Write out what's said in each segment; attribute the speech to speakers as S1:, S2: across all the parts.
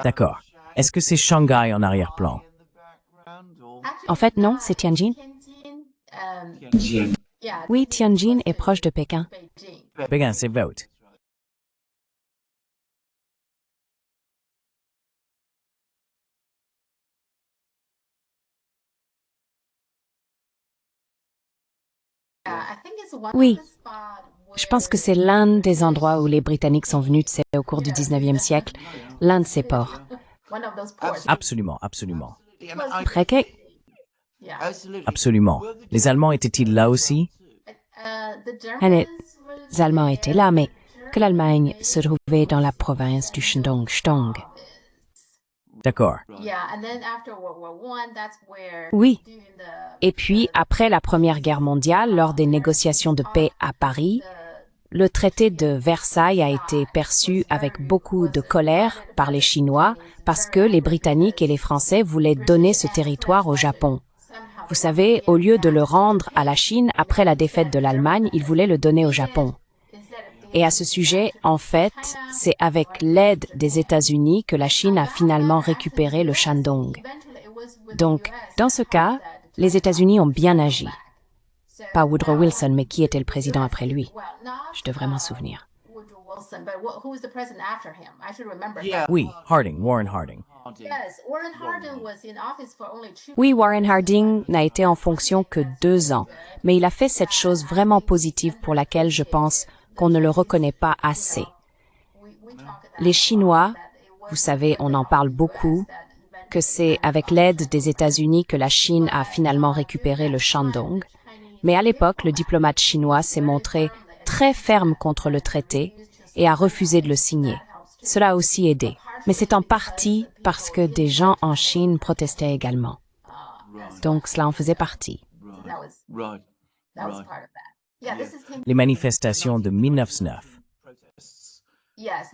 S1: D'accord. Est-ce que c'est Shanghai en arrière-plan?
S2: En fait, non, c'est Tianjin. Oui, Tianjin est proche de Pékin.
S1: Pékin, c'est vote.
S2: Oui, je pense que c'est l'un des endroits où les Britanniques sont venus au cours du 19e siècle, l'un de ces ports.
S1: Absolument, absolument.
S2: Près
S1: Absolument. Les Allemands étaient-ils là aussi?
S2: les Allemands étaient là, mais que l'Allemagne se trouvait dans la province du Shandong.
S1: D'accord.
S2: Oui. Et puis, après la Première Guerre mondiale, lors des négociations de paix à Paris, le traité de Versailles a été perçu avec beaucoup de colère par les Chinois parce que les Britanniques et les Français voulaient donner ce territoire au Japon. Vous savez, au lieu de le rendre à la Chine après la défaite de l'Allemagne, ils voulaient le donner au Japon. Et à ce sujet, en fait, c'est avec l'aide des États-Unis que la Chine a finalement récupéré le Shandong. Donc, dans ce cas, les États-Unis ont bien agi. Pas Woodrow Wilson, mais qui était le président après lui? Je devrais m'en souvenir.
S1: Oui, Harding, Warren Harding.
S2: Oui, Warren Harding n'a été en fonction que 2 ans, mais il a fait cette chose vraiment positive pour laquelle je pense qu'on ne le reconnaît pas assez. Les Chinois, vous savez, on en parle beaucoup, que c'est avec l'aide des États-Unis que la Chine a finalement récupéré le Shandong. Mais à l'époque, le diplomate chinois s'est montré très ferme contre le traité et a refusé de le signer. Cela a aussi aidé. Mais c'est en partie parce que des gens en Chine protestaient également. Donc cela en faisait partie.
S1: Les manifestations de 1909.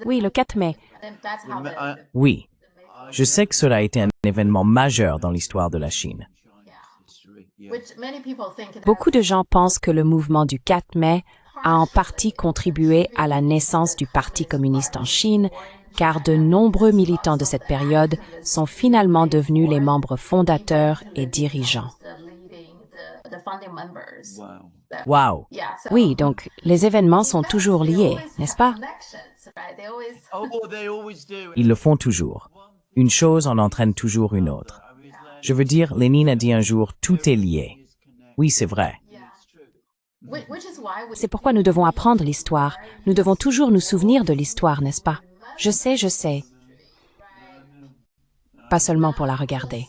S2: Oui, le 4 mai.
S1: Oui. Je sais que cela a été un événement majeur dans l'histoire de la Chine.
S2: Beaucoup de gens pensent que le mouvement du 4 mai a en partie contribué à la naissance du Parti communiste en Chine, car de nombreux militants de cette période sont finalement devenus les membres fondateurs et dirigeants.
S1: Wow.
S2: Oui, donc les événements sont toujours liés, n'est-ce pas?
S1: Ils le font toujours. Une chose en entraîne toujours une autre. Je veux dire, Lénine a dit un jour, tout est lié. Oui, c'est vrai.
S2: C'est pourquoi nous devons apprendre l'histoire. Nous devons toujours nous souvenir de l'histoire, n'est-ce pas? Je sais. Pas seulement pour la regarder.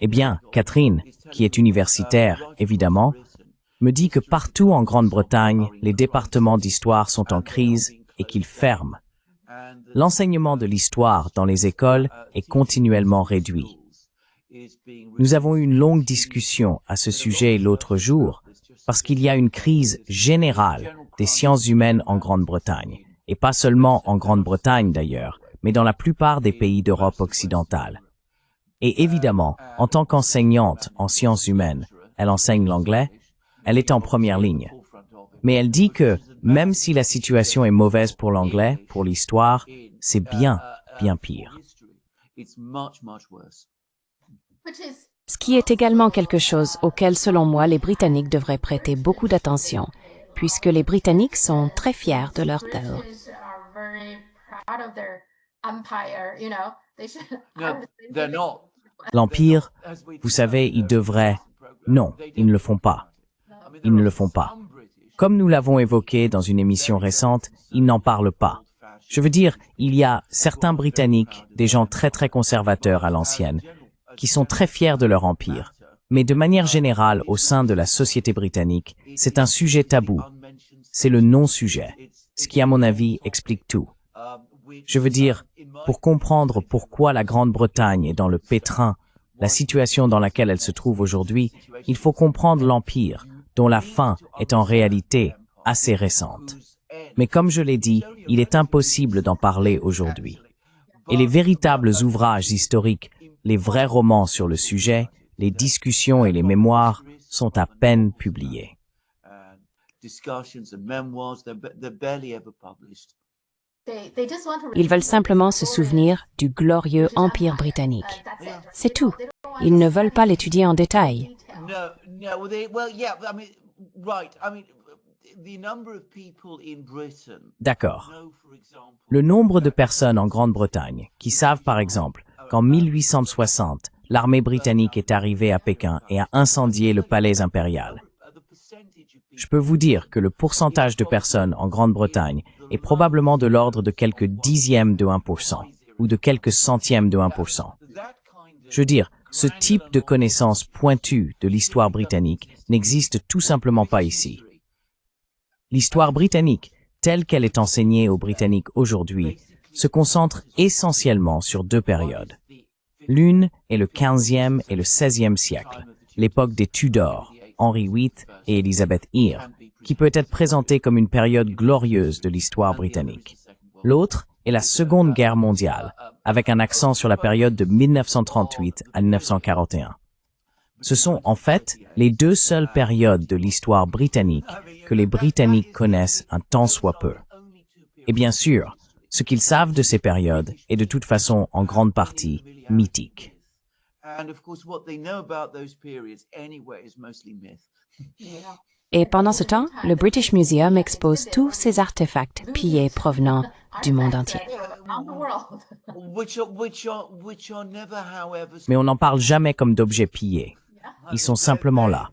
S1: Eh bien, Catherine, qui est universitaire, évidemment, me dit que partout en Grande-Bretagne, les départements d'histoire sont en crise et qu'ils ferment. L'enseignement de l'histoire dans les écoles est continuellement réduit. Nous avons eu une longue discussion à ce sujet l'autre jour parce qu'il y a une crise générale des sciences humaines en Grande-Bretagne, et pas seulement en Grande-Bretagne d'ailleurs, mais dans la plupart des pays d'Europe occidentale. Et évidemment, en tant qu'enseignante en sciences humaines, elle enseigne l'anglais, elle est en première ligne. Mais elle dit que, même si la situation est mauvaise pour l'anglais, pour l'histoire, c'est bien pire.
S2: Ce qui est également quelque chose auquel, selon moi, les Britanniques devraient prêter beaucoup d'attention, puisque les Britanniques sont très fiers de leur terre.
S1: L'Empire, vous savez, ils devraient... Non, ils ne le font pas. Ils ne le font pas. Comme nous l'avons évoqué dans une émission récente, ils n'en parlent pas. Je veux dire, il y a certains Britanniques, des gens très conservateurs à l'ancienne, qui sont très fiers de leur empire. Mais de manière générale, au sein de la société britannique, c'est un sujet tabou. C'est le non-sujet, ce qui, à mon avis, explique tout. Je veux dire, pour comprendre pourquoi la Grande-Bretagne est dans le pétrin, la situation dans laquelle elle se trouve aujourd'hui, il faut comprendre l'Empire, dont la fin est en réalité assez récente. Mais comme je l'ai dit, il est impossible d'en parler aujourd'hui. Et les véritables ouvrages historiques, les vrais romans sur le sujet, les discussions et les mémoires sont à peine publiés.
S2: Ils veulent simplement se souvenir du glorieux Empire britannique. C'est tout. Ils ne veulent pas l'étudier en détail.
S1: D'accord. Le nombre de personnes en Grande-Bretagne qui savent par exemple qu'en 1860, l'armée britannique est arrivée à Pékin et a incendié le palais impérial. Je peux vous dire que le pourcentage de personnes en Grande-Bretagne est probablement de l'ordre de quelques dixièmes de 1% ou de quelques centièmes de 1%. Je veux dire, ce type de connaissance pointue de l'histoire britannique n'existe tout simplement pas ici. L'histoire britannique, telle qu'elle est enseignée aux Britanniques aujourd'hui, se concentre essentiellement sur deux périodes. L'une est le XVe et le XVIe siècle, l'époque des Tudors, Henri VIII et Elizabeth Eyre, qui peut être présentée comme une période glorieuse de l'histoire britannique. L'autre est la Seconde Guerre mondiale, avec un accent sur la période de 1938 à 1941. Ce sont en fait les deux seules périodes de l'histoire britannique que les Britanniques connaissent un tant soit peu. Et bien sûr, ce qu'ils savent de ces périodes est de toute façon en grande partie mythique.
S2: Et pendant ce temps, le British Museum expose tous ces artefacts pillés provenant du monde entier.
S1: Mais on n'en parle jamais comme d'objets pillés. Ils sont simplement là.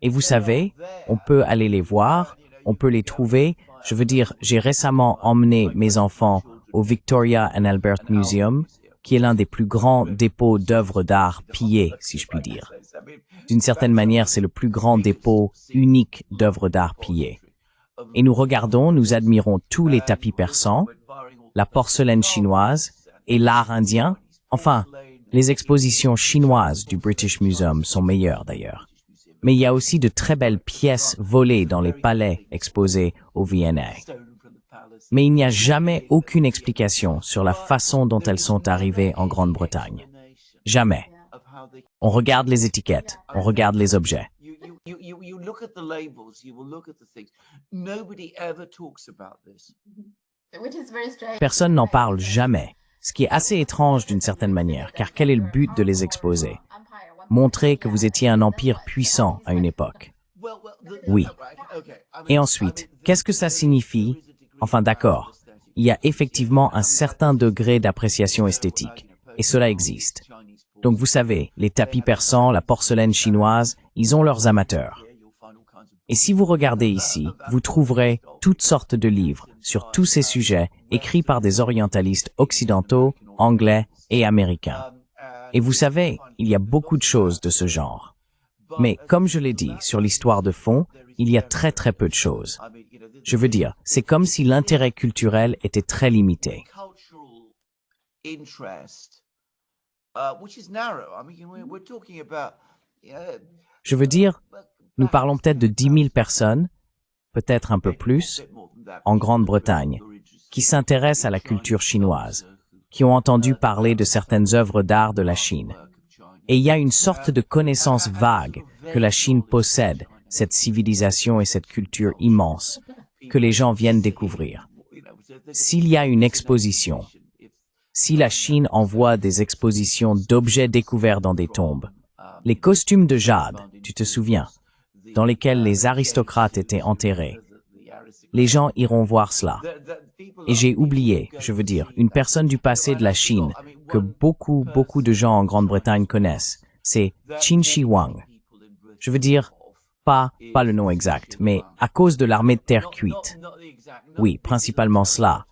S1: Et vous savez, on peut aller les voir, on peut les trouver. Je veux dire, j'ai récemment emmené mes enfants au Victoria and Albert Museum, qui est l'un des plus grands dépôts d'œuvres d'art pillées, si je puis dire. D'une certaine manière, c'est le plus grand dépôt unique d'œuvres d'art pillées. Et nous regardons, nous admirons tous les tapis persans, la porcelaine chinoise et l'art indien. Enfin, les expositions chinoises du British Museum sont meilleures d'ailleurs. Mais il y a aussi de très belles pièces volées dans les palais exposés au V&A. Mais il n'y a jamais aucune explication sur la façon dont elles sont arrivées en Grande-Bretagne. Jamais. On regarde les étiquettes, on regarde les objets. Personne n'en parle jamais, ce qui est assez étrange d'une certaine manière, car quel est le but de les exposer? Montrer que vous étiez un empire puissant à une époque. Oui. Et ensuite, qu'est-ce que ça signifie? Enfin d'accord, il y a effectivement un certain degré d'appréciation esthétique, et cela existe. Donc vous savez, les tapis persans, la porcelaine chinoise, ils ont leurs amateurs. Et si vous regardez ici, vous trouverez toutes sortes de livres sur tous ces sujets écrits par des orientalistes occidentaux, anglais et américains. Et vous savez, il y a beaucoup de choses de ce genre. Mais comme je l'ai dit, sur l'histoire de fond, il y a très peu de choses. Je veux dire, c'est comme si l'intérêt culturel était très limité. Je veux dire, nous parlons peut-être de 10 000 personnes, peut-être un peu plus, en Grande-Bretagne, qui s'intéressent à la culture chinoise, qui ont entendu parler de certaines œuvres d'art de la Chine. Et il y a une sorte de connaissance vague que la Chine possède, cette civilisation et cette culture immense, que les gens viennent découvrir. S'il y a une exposition, si la Chine envoie des expositions d'objets découverts dans des tombes, les costumes de jade, tu te souviens, dans lesquels les aristocrates étaient enterrés, les gens iront voir cela. Et j'ai oublié, je veux dire, une personne du passé de la Chine que beaucoup de gens en Grande-Bretagne connaissent, c'est Qin Shi Huang. Je veux dire, pas le nom exact, mais à cause de l'armée de terre cuite. Oui, principalement cela.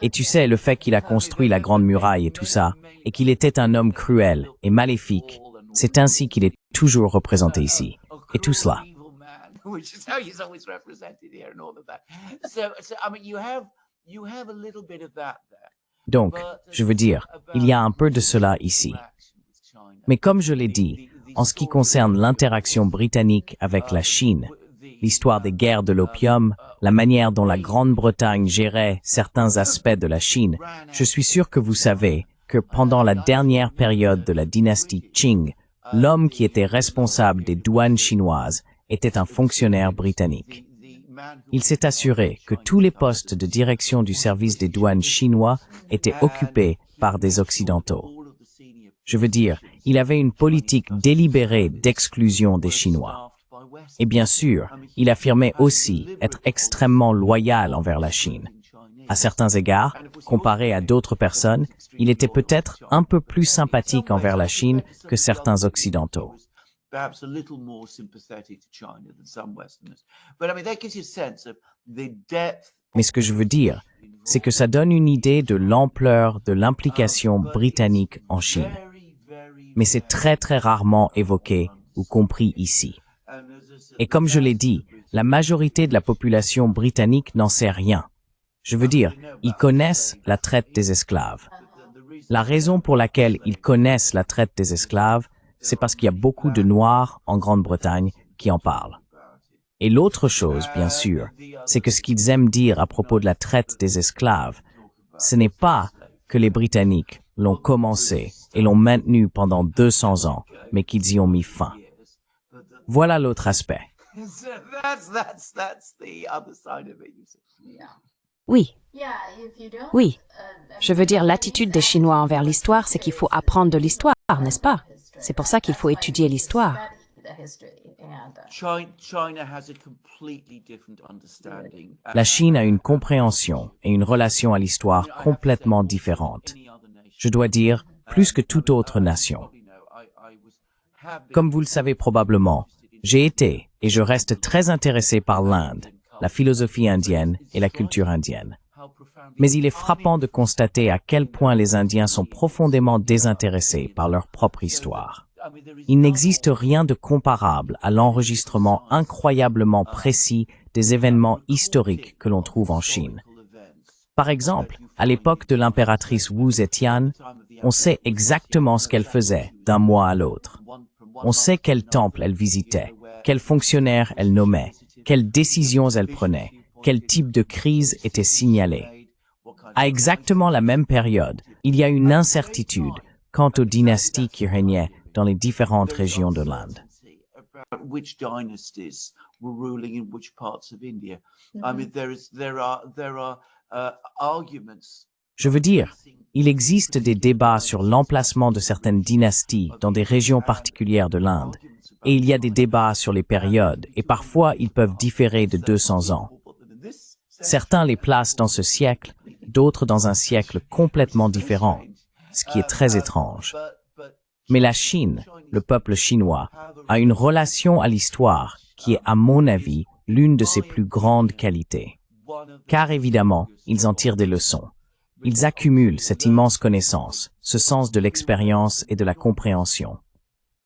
S1: Et tu sais, le fait qu'il a construit la Grande Muraille et tout ça, et qu'il était un homme cruel et maléfique, c'est ainsi qu'il est toujours représenté ici. Et tout cela. Donc, je veux dire, il y a un peu de cela ici. Mais comme je l'ai dit, en ce qui concerne l'interaction britannique avec la Chine, l'histoire des guerres de l'opium, la manière dont la Grande-Bretagne gérait certains aspects de la Chine, je suis sûr que vous savez que pendant la dernière période de la dynastie Qing, l'homme qui était responsable des douanes chinoises était un fonctionnaire britannique. Il s'est assuré que tous les postes de direction du service des douanes chinois étaient occupés par des Occidentaux. Je veux dire, il avait une politique délibérée d'exclusion des Chinois. Et bien sûr, il affirmait aussi être extrêmement loyal envers la Chine. À certains égards, comparé à d'autres personnes, il était peut-être un peu plus sympathique envers la Chine que certains Occidentaux. Mais ce que je veux dire, c'est que ça donne une idée de l'ampleur de l'implication britannique en Chine. Mais c'est très rarement évoqué ou compris ici. Et comme je l'ai dit, la majorité de la population britannique n'en sait rien. Je veux dire, ils connaissent la traite des esclaves. La raison pour laquelle ils connaissent la traite des esclaves, c'est parce qu'il y a beaucoup de Noirs en Grande-Bretagne qui en parlent. Et l'autre chose, bien sûr, c'est que ce qu'ils aiment dire à propos de la traite des esclaves, ce n'est pas que les Britanniques l'ont commencé et l'ont maintenu pendant 200 ans, mais qu'ils y ont mis fin. Voilà l'autre aspect.
S2: Oui. Oui. Je veux dire, l'attitude des Chinois envers l'histoire, c'est qu'il faut apprendre de l'histoire, n'est-ce pas? C'est pour ça qu'il faut étudier l'histoire.
S1: La Chine a une compréhension et une relation à l'histoire complètement différentes. Je dois dire, plus que toute autre nation. Comme vous le savez probablement, j'ai été et je reste très intéressé par l'Inde, la philosophie indienne et la culture indienne. Mais il est frappant de constater à quel point les Indiens sont profondément désintéressés par leur propre histoire. Il n'existe rien de comparable à l'enregistrement incroyablement précis des événements historiques que l'on trouve en Chine. Par exemple, à l'époque de l'impératrice Wu Zetian, on sait exactement ce qu'elle faisait d'un mois à l'autre. On sait quel temple elle visitait, quels fonctionnaires elle nommait, quelles décisions elle prenait, quel type de crise était signalée. À exactement la même période, il y a une incertitude quant aux dynasties qui régnaient dans les différentes régions de l'Inde. Je veux dire, il existe des débats sur l'emplacement de certaines dynasties dans des régions particulières de l'Inde, et il y a des débats sur les périodes, et parfois ils peuvent différer de 200 ans. Certains les placent dans ce siècle, d'autres dans un siècle complètement différent, ce qui est très étrange. Mais la Chine, le peuple chinois, a une relation à l'histoire qui est, à mon avis, l'une de ses plus grandes qualités. Car évidemment, ils en tirent des leçons. Ils accumulent cette immense connaissance, ce sens de l'expérience et de la compréhension.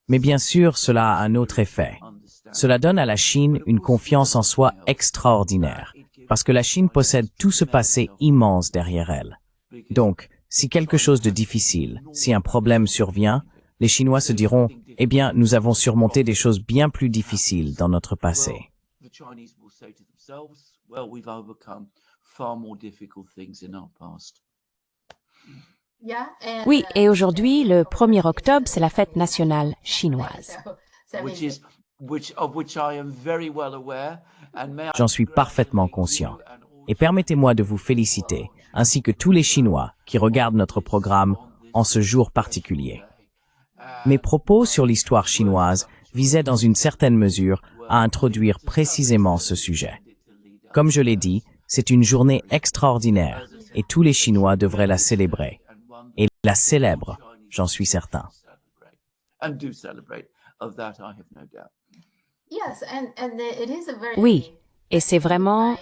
S1: Mais bien sûr, cela a un autre effet. Cela donne à la Chine une confiance en soi extraordinaire, parce que la Chine possède tout ce passé immense derrière elle. Donc, si quelque chose de difficile, si un problème survient, les Chinois se diront, eh bien, nous avons surmonté des choses bien plus difficiles dans notre passé.
S2: Oui, et aujourd'hui, le 1er octobre, c'est la fête nationale chinoise.
S1: J'en suis parfaitement conscient. Et permettez-moi de vous féliciter, ainsi que tous les Chinois qui regardent notre programme en ce jour particulier. Mes propos sur l'histoire chinoise visaient dans une certaine mesure à introduire précisément ce sujet. Comme je l'ai dit, c'est une journée extraordinaire et tous les Chinois devraient la célébrer. Et la célèbrent, j'en suis certain.
S2: Oui, et c'est vraiment,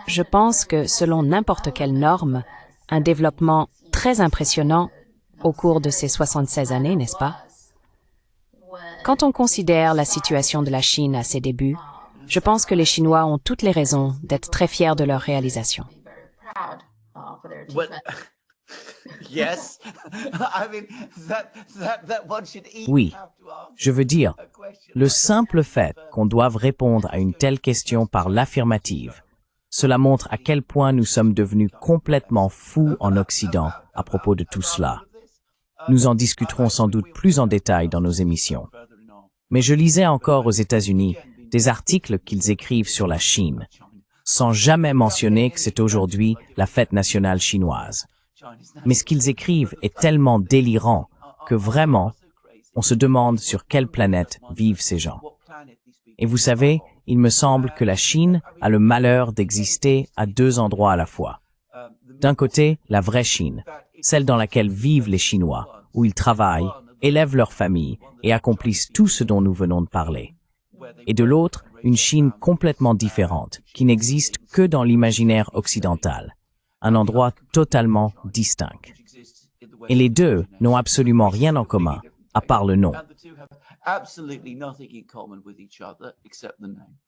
S2: je pense que selon n'importe quelle norme, un développement très impressionnant au cours de ces 76 années, n'est-ce pas? Quand on considère la situation de la Chine à ses débuts, je pense que les Chinois ont toutes les raisons d'être très fiers de leur réalisation.
S1: Oui, je veux dire, le simple fait qu'on doive répondre à une telle question par l'affirmative, cela montre à quel point nous sommes devenus complètement fous en Occident à propos de tout cela. Nous en discuterons sans doute plus en détail dans nos émissions. Mais je lisais encore aux États-Unis des articles qu'ils écrivent sur la Chine. sans jamais mentionner que c'est aujourd'hui la fête nationale chinoise. Mais ce qu'ils écrivent est tellement délirant que vraiment, on se demande sur quelle planète vivent ces gens. Et vous savez, il me semble que la Chine a le malheur d'exister à deux endroits à la fois. D'un côté, la vraie Chine, celle dans laquelle vivent les Chinois, où ils travaillent, élèvent leurs familles et accomplissent tout ce dont nous venons de parler. Et de l'autre, une Chine complètement différente, qui n'existe que dans l'imaginaire occidental, un endroit totalement distinct. Et les deux n'ont absolument rien en commun, à part le nom.
S3: Absolutely nothing in common with each other except the name.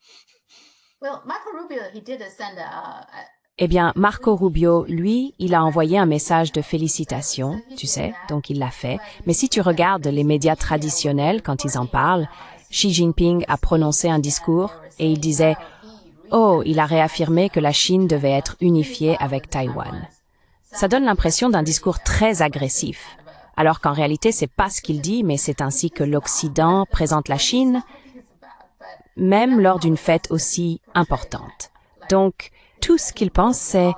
S4: Well, Marco Rubio, he did send
S2: Eh bien, Marco Rubio, lui, il a envoyé un message de félicitations, tu sais, donc il l'a fait. Mais si tu regardes les médias traditionnels, quand ils en parlent, Xi Jinping a prononcé un discours et il disait « Oh, il a réaffirmé que la Chine devait être unifiée avec Taïwan ». Ça donne l'impression d'un discours très agressif, alors qu'en réalité, c'est pas ce qu'il dit, mais c'est ainsi que l'Occident présente la Chine, même lors d'une fête aussi importante. Donc, tout ce qu'il pense, c'est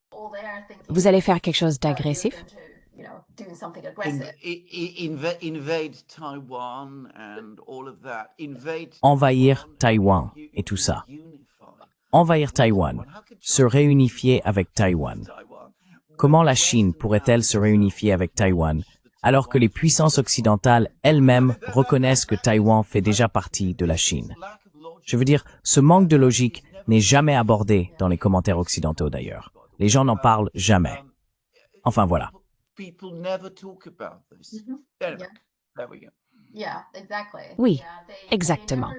S2: « Vous allez faire quelque chose d'agressif ?»
S3: Invade Taiwan and all of that.
S1: Envahir Taïwan et tout ça. Envahir Taïwan, se réunifier avec Taïwan. Comment la Chine pourrait-elle se réunifier avec Taïwan alors que les puissances occidentales elles-mêmes reconnaissent que Taïwan fait déjà partie de la Chine? Je veux dire, ce manque de logique n'est jamais abordé dans les commentaires occidentaux d'ailleurs. Les gens n'en parlent jamais. Enfin voilà.
S3: People never talk about this. Anyway, there we go.
S2: Oui, exactement.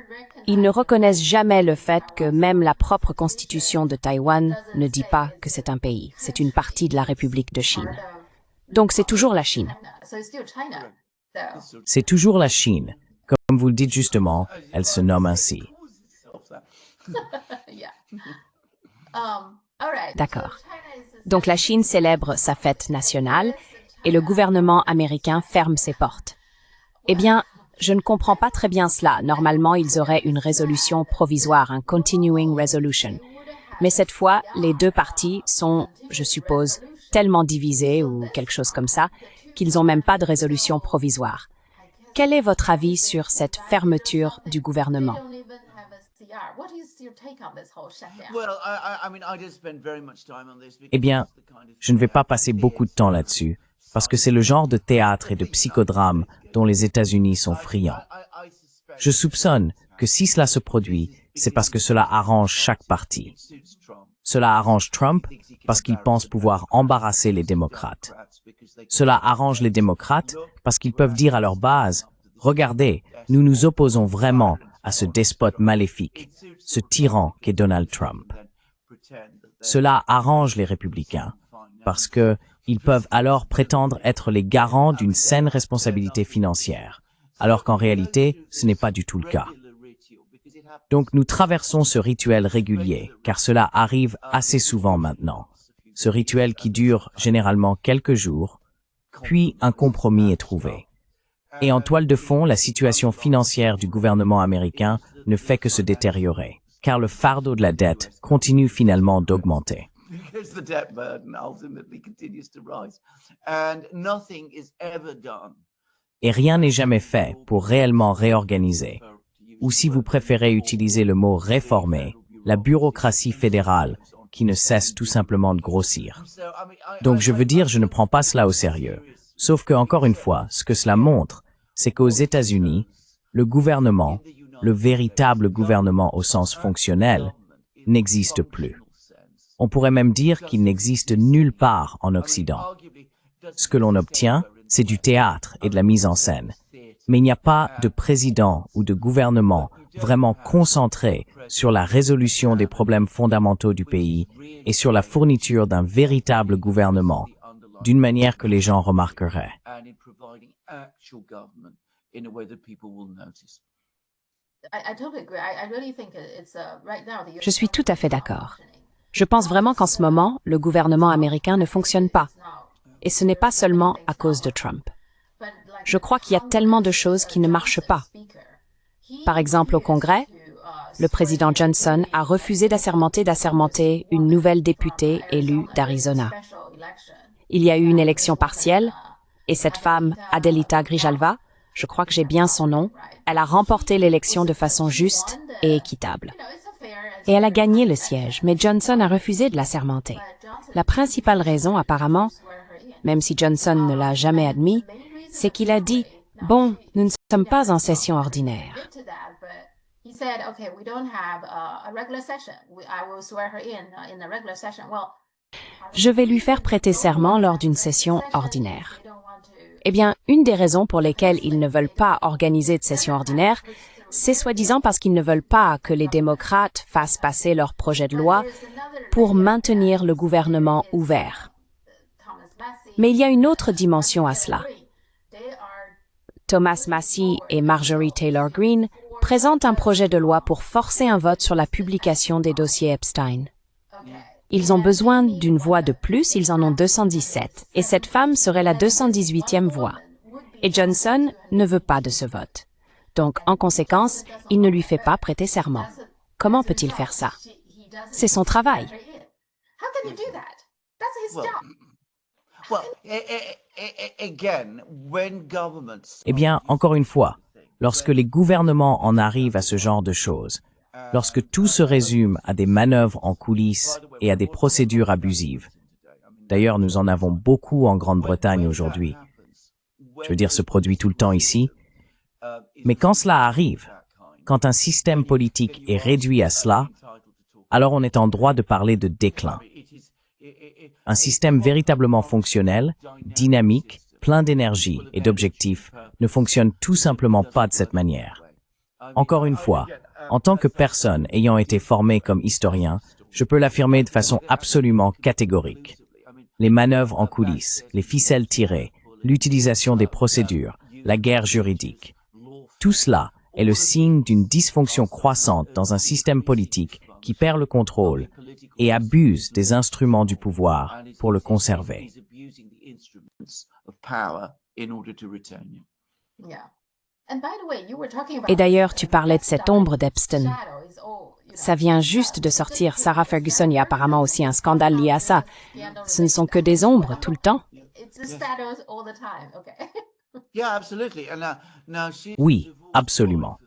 S2: Ils ne reconnaissent jamais le fait que même la propre constitution de Taïwan ne dit pas que c'est un pays, c'est une partie de la République de Chine. Donc c'est toujours la Chine.
S1: C'est toujours la Chine. Comme vous le dites justement, elle se nomme ainsi.
S2: D'accord. Donc la Chine célèbre sa fête nationale et le gouvernement américain ferme ses portes. Eh bien, je ne comprends pas très bien cela. Normalement, ils auraient une résolution provisoire, un continuing resolution. Mais cette fois, les deux parties sont, je suppose, tellement divisées ou quelque chose comme ça, qu'ils n'ont même pas de résolution provisoire. Quel est votre avis sur cette fermeture du gouvernement?
S1: Eh bien, je ne vais pas passer beaucoup de temps là-dessus, parce que c'est le genre de théâtre et de psychodrame dont les États-Unis sont friands. Je soupçonne que si cela se produit, c'est parce que cela arrange chaque parti. Cela arrange Trump parce qu'il pense pouvoir embarrasser les démocrates. Cela arrange les démocrates parce qu'ils peuvent dire à leur base « Regardez, nous nous opposons vraiment à ce despote maléfique, ce tyran qu'est Donald Trump. » Cela arrange les républicains parce que ils peuvent alors prétendre être les garants d'une saine responsabilité financière, alors qu'en réalité, ce n'est pas du tout le cas. Donc nous traversons ce rituel régulier, car cela arrive assez souvent maintenant. Ce rituel qui dure généralement quelques jours, puis un compromis est trouvé. Et en toile de fond, la situation financière du gouvernement américain ne fait que se détériorer, car le fardeau de la dette continue finalement d'augmenter.
S3: Because the debt burden ultimately continues to rise. And nothing is ever done.
S1: Et rien n'est jamais fait pour réellement réorganiser. Ou si vous préférez utiliser le mot réformer, la bureaucratie fédérale qui ne cesse tout simplement de grossir. Donc je veux dire, je ne prends pas cela au sérieux. Sauf que, encore une fois, ce que cela montre, c'est qu'aux États-Unis, le gouvernement, le véritable gouvernement au sens fonctionnel, n'existe plus. On pourrait même dire qu'il n'existe nulle part en Occident. Ce que l'on obtient, c'est du théâtre et de la mise en scène. Mais il n'y a pas de président ou de gouvernement vraiment concentré sur la résolution des problèmes fondamentaux du pays et sur la fourniture d'un véritable gouvernement, d'une manière que les gens remarqueraient.
S2: Je suis tout à fait d'accord. Je pense vraiment qu'en ce moment, le gouvernement américain ne fonctionne pas. Et ce n'est pas seulement à cause de Trump. Je crois qu'il y a tellement de choses qui ne marchent pas. Par exemple, au Congrès, le président Johnson a refusé d'assermenter une nouvelle députée élue d'Arizona. Il y a eu une élection partielle, et cette femme, Adelita Grijalva, je crois que j'ai bien son nom, elle a remporté l'élection de façon juste et équitable. Et elle a gagné le siège, mais Johnson a refusé de l'assermenter. La principale raison, apparemment, même si Johnson ne l'a jamais admis, c'est qu'il a dit « Bon, nous ne sommes pas en session ordinaire ». Je vais lui faire prêter serment lors d'une session ordinaire. Eh bien, une des raisons pour lesquelles ils ne veulent pas organiser de session ordinaire, c'est soi-disant parce qu'ils ne veulent pas que les démocrates fassent passer leur projet de loi pour maintenir le gouvernement ouvert. Mais il y a une autre dimension à cela. Thomas Massie et Marjorie Taylor Greene présentent un projet de loi pour forcer un vote sur la publication des dossiers Epstein. Ils ont besoin d'une voix de plus, ils en ont 217, et cette femme serait la 218e voix. Et Johnson ne veut pas de ce vote. Donc, en conséquence, il ne lui fait pas prêter serment. Comment peut-il faire ça? C'est son travail.
S1: Eh bien, encore une fois, lorsque les gouvernements en arrivent à ce genre de choses, lorsque tout se résume à des manœuvres en coulisses et à des procédures abusives. D'ailleurs, nous en avons beaucoup en Grande-Bretagne aujourd'hui. Je veux dire, ce produit tout le temps ici. Mais quand cela arrive, quand un système politique est réduit à cela, alors on est en droit de parler de déclin. Un système véritablement fonctionnel, dynamique, plein d'énergie et d'objectifs ne fonctionne tout simplement pas de cette manière. Encore une fois, en tant que personne ayant été formée comme historien, je peux l'affirmer de façon absolument catégorique. Les manœuvres en coulisses, les ficelles tirées, l'utilisation des procédures, la guerre juridique. Tout cela est le signe d'une dysfonction croissante dans un système politique qui perd le contrôle et abuse des instruments du pouvoir pour le conserver.
S2: Et d'ailleurs, tu parlais de cette ombre d'Epstein. Ça vient juste de sortir. Sarah Ferguson, il y a apparemment aussi un scandale lié à ça. Ce ne sont que des ombres tout le temps.
S1: Oui, absolument.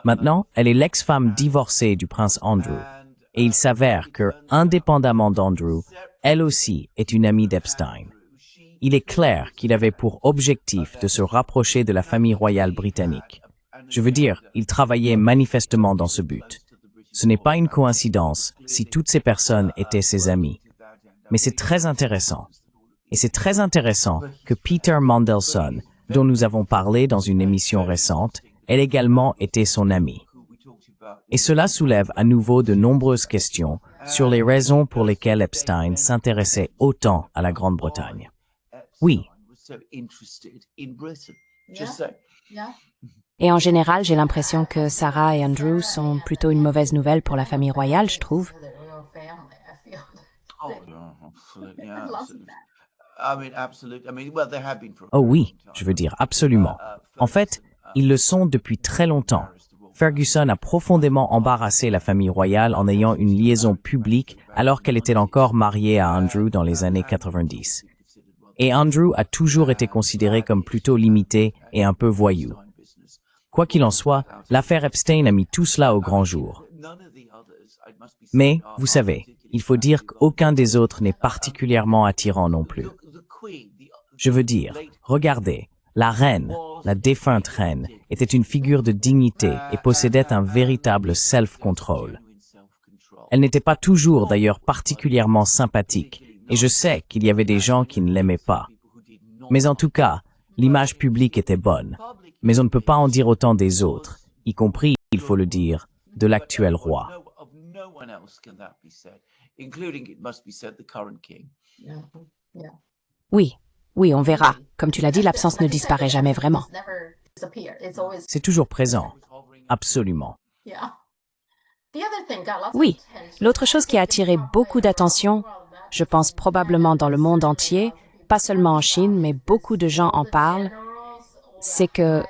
S1: Maintenant, elle est l'ex-femme divorcée du prince Andrew. Et il s'avère que, indépendamment d'Andrew, elle aussi est une amie d'Epstein. Il est clair qu'il avait pour objectif de se rapprocher de la famille royale britannique. Je veux dire, il travaillait manifestement dans ce but. Ce n'est pas une coïncidence si toutes ces personnes étaient ses amies. Mais c'est très intéressant. Et c'est très intéressant que Peter Mandelson, dont nous avons parlé dans une émission récente, ait également été son ami. Et cela soulève à nouveau de nombreuses questions sur les raisons pour lesquelles Epstein s'intéressait autant à la Grande-Bretagne. Oui.
S2: Et en général, j'ai l'impression que Sarah et Andrew sont plutôt une mauvaise nouvelle pour la famille royale, je trouve.
S1: Oh oui, je veux dire absolument. En fait, ils le sont depuis très longtemps. Ferguson a profondément embarrassé la famille royale en ayant une liaison publique alors qu'elle était encore mariée à Andrew dans les années 90. Et Andrew a toujours été considéré comme plutôt limité et un peu voyou. Quoi qu'il en soit, l'affaire Epstein a mis tout cela au grand jour. Mais, vous savez, il faut dire qu'aucun des autres n'est particulièrement attirant non plus. Je veux dire, regardez, la reine, la défunte reine, était une figure de dignité et possédait un véritable self-control. Elle n'était pas toujours d'ailleurs particulièrement sympathique, et je sais qu'il y avait des gens qui ne l'aimaient pas. Mais en tout cas, l'image publique était bonne. Mais on ne peut pas en dire autant des autres, y compris, il faut le dire, de l'actuel roi.
S2: Oui, oui, on verra. Comme tu l'as dit, l'absence ne disparaît jamais vraiment.
S1: C'est toujours présent. Absolument.
S2: Oui, l'autre chose qui a attiré beaucoup d'attention, je pense probablement dans le monde entier, pas seulement en Chine, mais beaucoup de gens en parlent, c'est que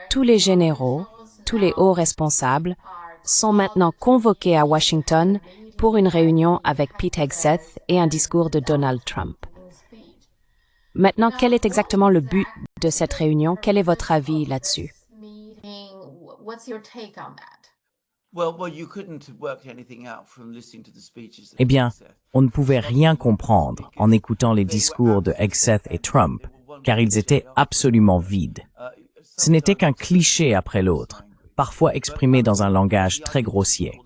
S2: tous les généraux, tous les hauts responsables sont maintenant convoqués à Washington pour une réunion avec Pete Hegseth et un discours de Donald Trump. Maintenant, quel est exactement le but de cette réunion? Quel est votre avis là-dessus?
S4: What's your take on that?
S1: Eh bien, on ne pouvait rien comprendre en écoutant les discours de Hegseth et Trump, car ils étaient absolument vides. Ce n'était qu'un cliché après l'autre, parfois exprimé dans un langage très grossier.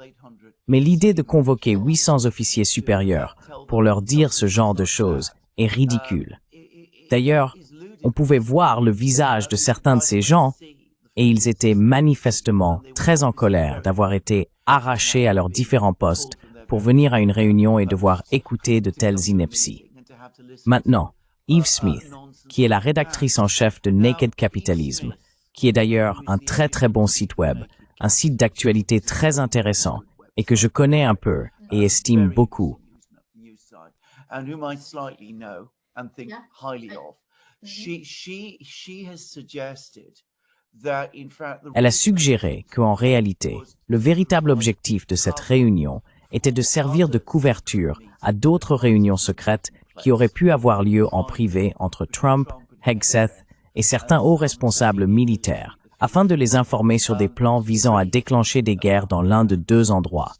S1: Mais l'idée de convoquer 800 officiers supérieurs pour leur dire ce genre de choses est ridicule. D'ailleurs, on pouvait voir le visage de certains de ces gens et ils étaient manifestement très en colère d'avoir été arrachés à leurs différents postes pour venir à une réunion et devoir écouter de telles inepties. Maintenant, Eve Smith, qui est la rédactrice en chef de Naked Capitalism, qui est d'ailleurs un très très bon site web, un site d'actualité très intéressant et que je connais un peu et estime beaucoup. Elle a suggéré qu'en réalité, le véritable objectif de cette réunion était de servir de couverture à d'autres réunions secrètes qui auraient pu avoir lieu en privé entre Trump, Hegseth et certains hauts responsables militaires, afin de les informer sur des plans visant à déclencher des guerres dans l'un de deux endroits,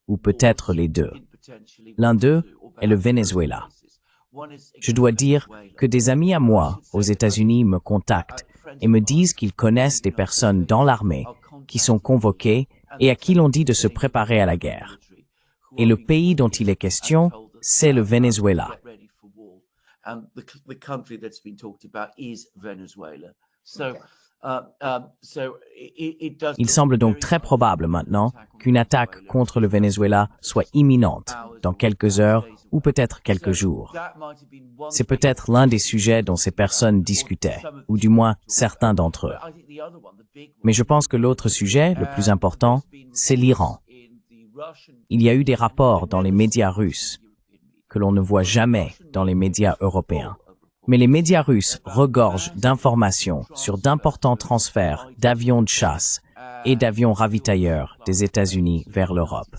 S1: ou peut-être les deux. L'un d'eux est le Venezuela. Je dois dire que des amis à moi aux États-Unis me contactent et me disent qu'ils connaissent des personnes dans l'armée qui sont convoquées et à qui l'on dit de se préparer à la guerre. Et le pays dont il est question, c'est le Venezuela. Il semble donc très probable maintenant qu'une attaque contre le Venezuela soit imminente dans quelques heures ou peut-être quelques jours. C'est peut-être l'un des sujets dont ces personnes discutaient, ou du moins certains d'entre eux. Mais je pense que l'autre sujet, le plus important, c'est l'Iran. Il y a eu des rapports dans les médias russes que l'on ne voit jamais dans les médias européens. Mais les médias russes regorgent d'informations sur d'importants transferts d'avions de chasse et d'avions ravitailleurs des États-Unis vers l'Europe.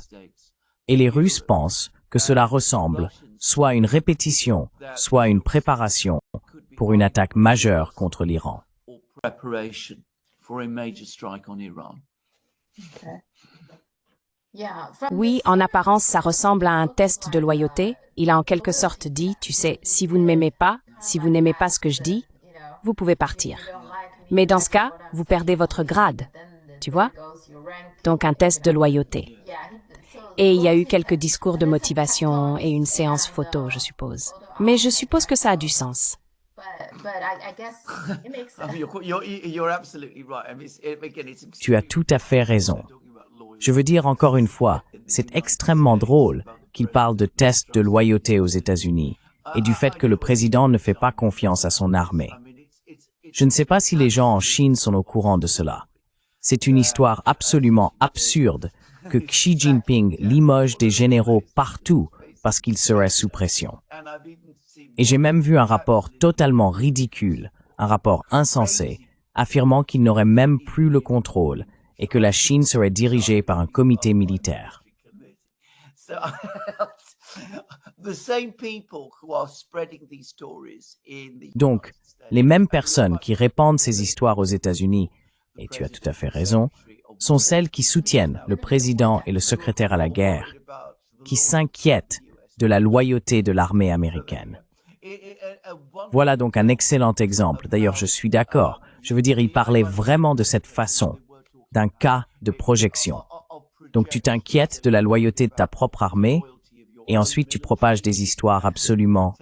S1: Et les Russes pensent que cela ressemble soit à une répétition, soit à une préparation pour une attaque majeure contre l'Iran.
S2: Oui, en apparence, ça ressemble à un test de loyauté. Il a en quelque sorte dit, tu sais, si vous ne m'aimez pas, si vous n'aimez pas ce que je dis, vous pouvez partir. Mais dans ce cas, vous perdez votre grade, tu vois? Donc un test de loyauté. Et il y a eu quelques discours de motivation et une séance photo, je suppose. Mais je suppose que ça a du sens.
S1: Tu as tout à fait raison. Je veux dire encore une fois, c'est extrêmement drôle qu'il parle de tests de loyauté aux États-Unis et du fait que le président ne fait pas confiance à son armée. Je ne sais pas si les gens en Chine sont au courant de cela. C'est une histoire absolument absurde que Xi Jinping limoge des généraux partout parce qu'ils seraient sous pression. Et j'ai même vu un rapport totalement ridicule, un rapport insensé, affirmant qu'il n'aurait même plus le contrôle et que la Chine serait dirigée par un comité militaire. Donc, les mêmes personnes qui répandent ces histoires aux États-Unis, et tu as tout à fait raison, sont celles qui soutiennent le président et le secrétaire à la guerre, qui s'inquiètent de la loyauté de l'armée américaine. Voilà donc un excellent exemple. D'ailleurs, je suis d'accord. Je veux dire, il parlait vraiment de cette façon, d'un cas de projection. Donc tu t'inquiètes de la loyauté de ta propre armée, et ensuite tu propages des histoires absolument,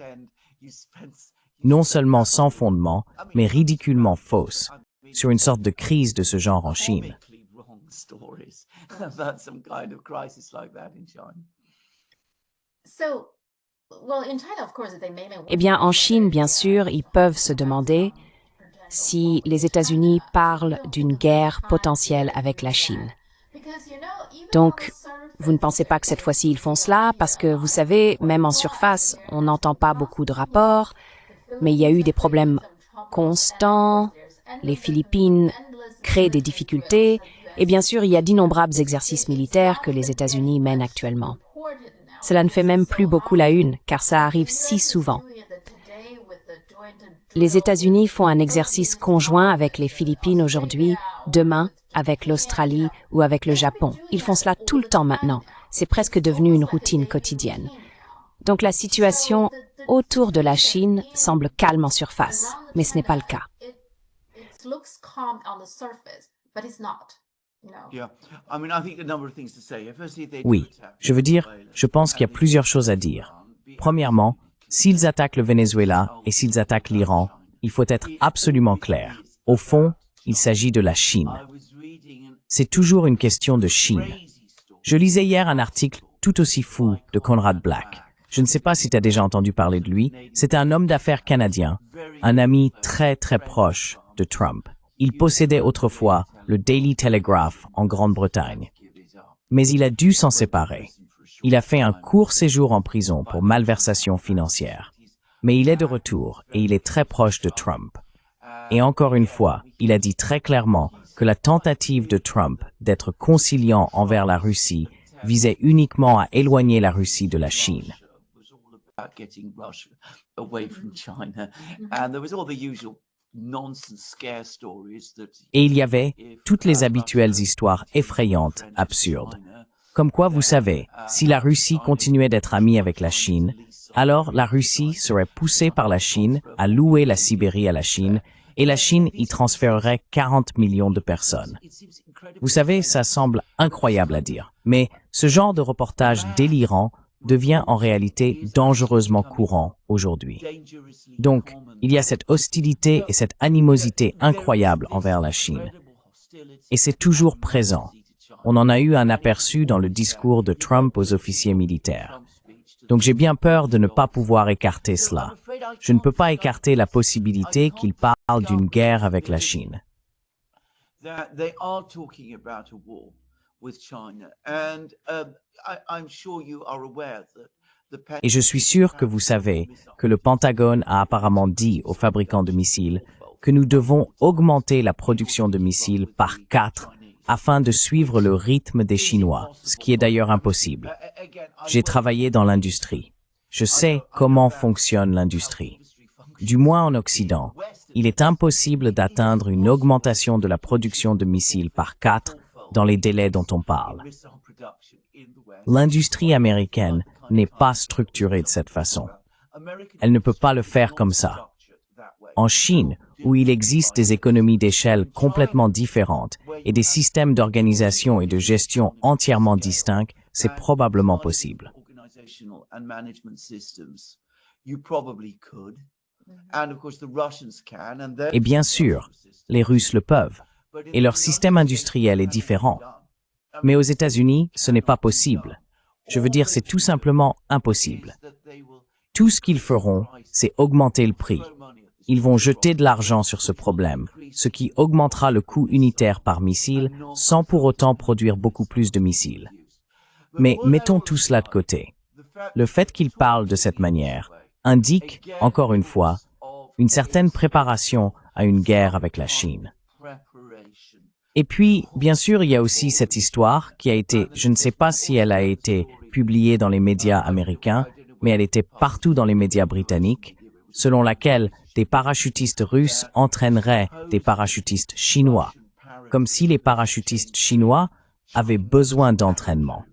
S1: non seulement sans fondement, mais ridiculement fausses, sur une sorte de crise de ce genre en Chine.
S2: Eh bien, en Chine, bien sûr, ils peuvent se demander si les États-Unis parlent d'une guerre potentielle avec la Chine. Donc, vous ne pensez pas que cette fois-ci ils font cela, parce que vous savez, même en surface, on n'entend pas beaucoup de rapports, mais il y a eu des problèmes constants, les Philippines créent des difficultés, Et bien sûr, il y a d'innombrables exercices militaires que les États-Unis mènent actuellement. Cela ne fait même plus beaucoup la une, car ça arrive si souvent. Les États-Unis font un exercice conjoint avec les Philippines aujourd'hui, demain avec l'Australie ou avec le Japon. Ils font cela tout le temps maintenant. C'est presque devenu une routine quotidienne. Donc la situation autour de la Chine semble calme en surface, mais ce n'est pas le cas.
S1: Oui, je veux dire, je pense qu'il y a plusieurs choses à dire. Premièrement, s'ils attaquent le Venezuela et s'ils attaquent l'Iran, il faut être absolument clair. Au fond, il s'agit de la Chine. C'est toujours une question de Chine. Je lisais hier un article tout aussi fou de Conrad Black. Je ne sais pas si tu as déjà entendu parler de lui. C'est un homme d'affaires canadien, un ami très très proche de Trump. Il possédait autrefois le Daily Telegraph en Grande-Bretagne. Mais il a dû s'en séparer. Il a fait un court séjour en prison pour malversation financière. Mais il est de retour et il est très proche de Trump. Et encore une fois, il a dit très clairement que la tentative de Trump d'être conciliant envers la Russie visait uniquement à éloigner la Russie de la Chine. Et il y avait toutes les habituelles histoires effrayantes, absurdes. Comme quoi, vous savez, si la Russie continuait d'être amie avec la Chine, alors la Russie serait poussée par la Chine à louer la Sibérie à la Chine et la Chine y transférerait 40 millions de personnes. Vous savez, ça semble incroyable à dire, mais ce genre de reportage délirant devient en réalité dangereusement courant aujourd'hui. Donc, il y a cette hostilité et cette animosité incroyable envers la Chine. Et c'est toujours présent. On en a eu un aperçu dans le discours de Trump aux officiers militaires. Donc j'ai bien peur de ne pas pouvoir écarter cela. Je ne peux pas écarter la possibilité qu'il parle d'une guerre avec la Chine. Et je suis sûr que vous savez que le Pentagone a apparemment dit aux fabricants de missiles que nous devons augmenter la production de missiles par 4 afin de suivre le rythme des Chinois, ce qui est d'ailleurs impossible. J'ai travaillé dans l'industrie. Je sais comment fonctionne l'industrie. Du moins en Occident, il est impossible d'atteindre une augmentation de la production de missiles par 4 dans les délais dont on parle. L'industrie américaine n'est pas structurée de cette façon. Elle ne peut pas le faire comme ça. En Chine, où il existe des économies d'échelle complètement différentes et des systèmes d'organisation et de gestion entièrement distincts, c'est probablement possible. Et bien sûr, les Russes le peuvent, et leur système industriel est différent. Mais aux États-Unis, ce n'est pas possible. Je veux dire, c'est tout simplement impossible. Tout ce qu'ils feront, c'est augmenter le prix. Ils vont jeter de l'argent sur ce problème, ce qui augmentera le coût unitaire par missile sans pour autant produire beaucoup plus de missiles. Mais mettons tout cela de côté. Le fait qu'ils parlent de cette manière indique, encore une fois, une certaine préparation à une guerre avec la Chine. Et puis, bien sûr, il y a aussi cette histoire qui a été, je ne sais pas si elle a été publiée dans les médias américains, mais elle était partout dans les médias britanniques, selon laquelle des parachutistes russes entraîneraient des parachutistes chinois, comme si les parachutistes chinois avaient besoin d'entraînement.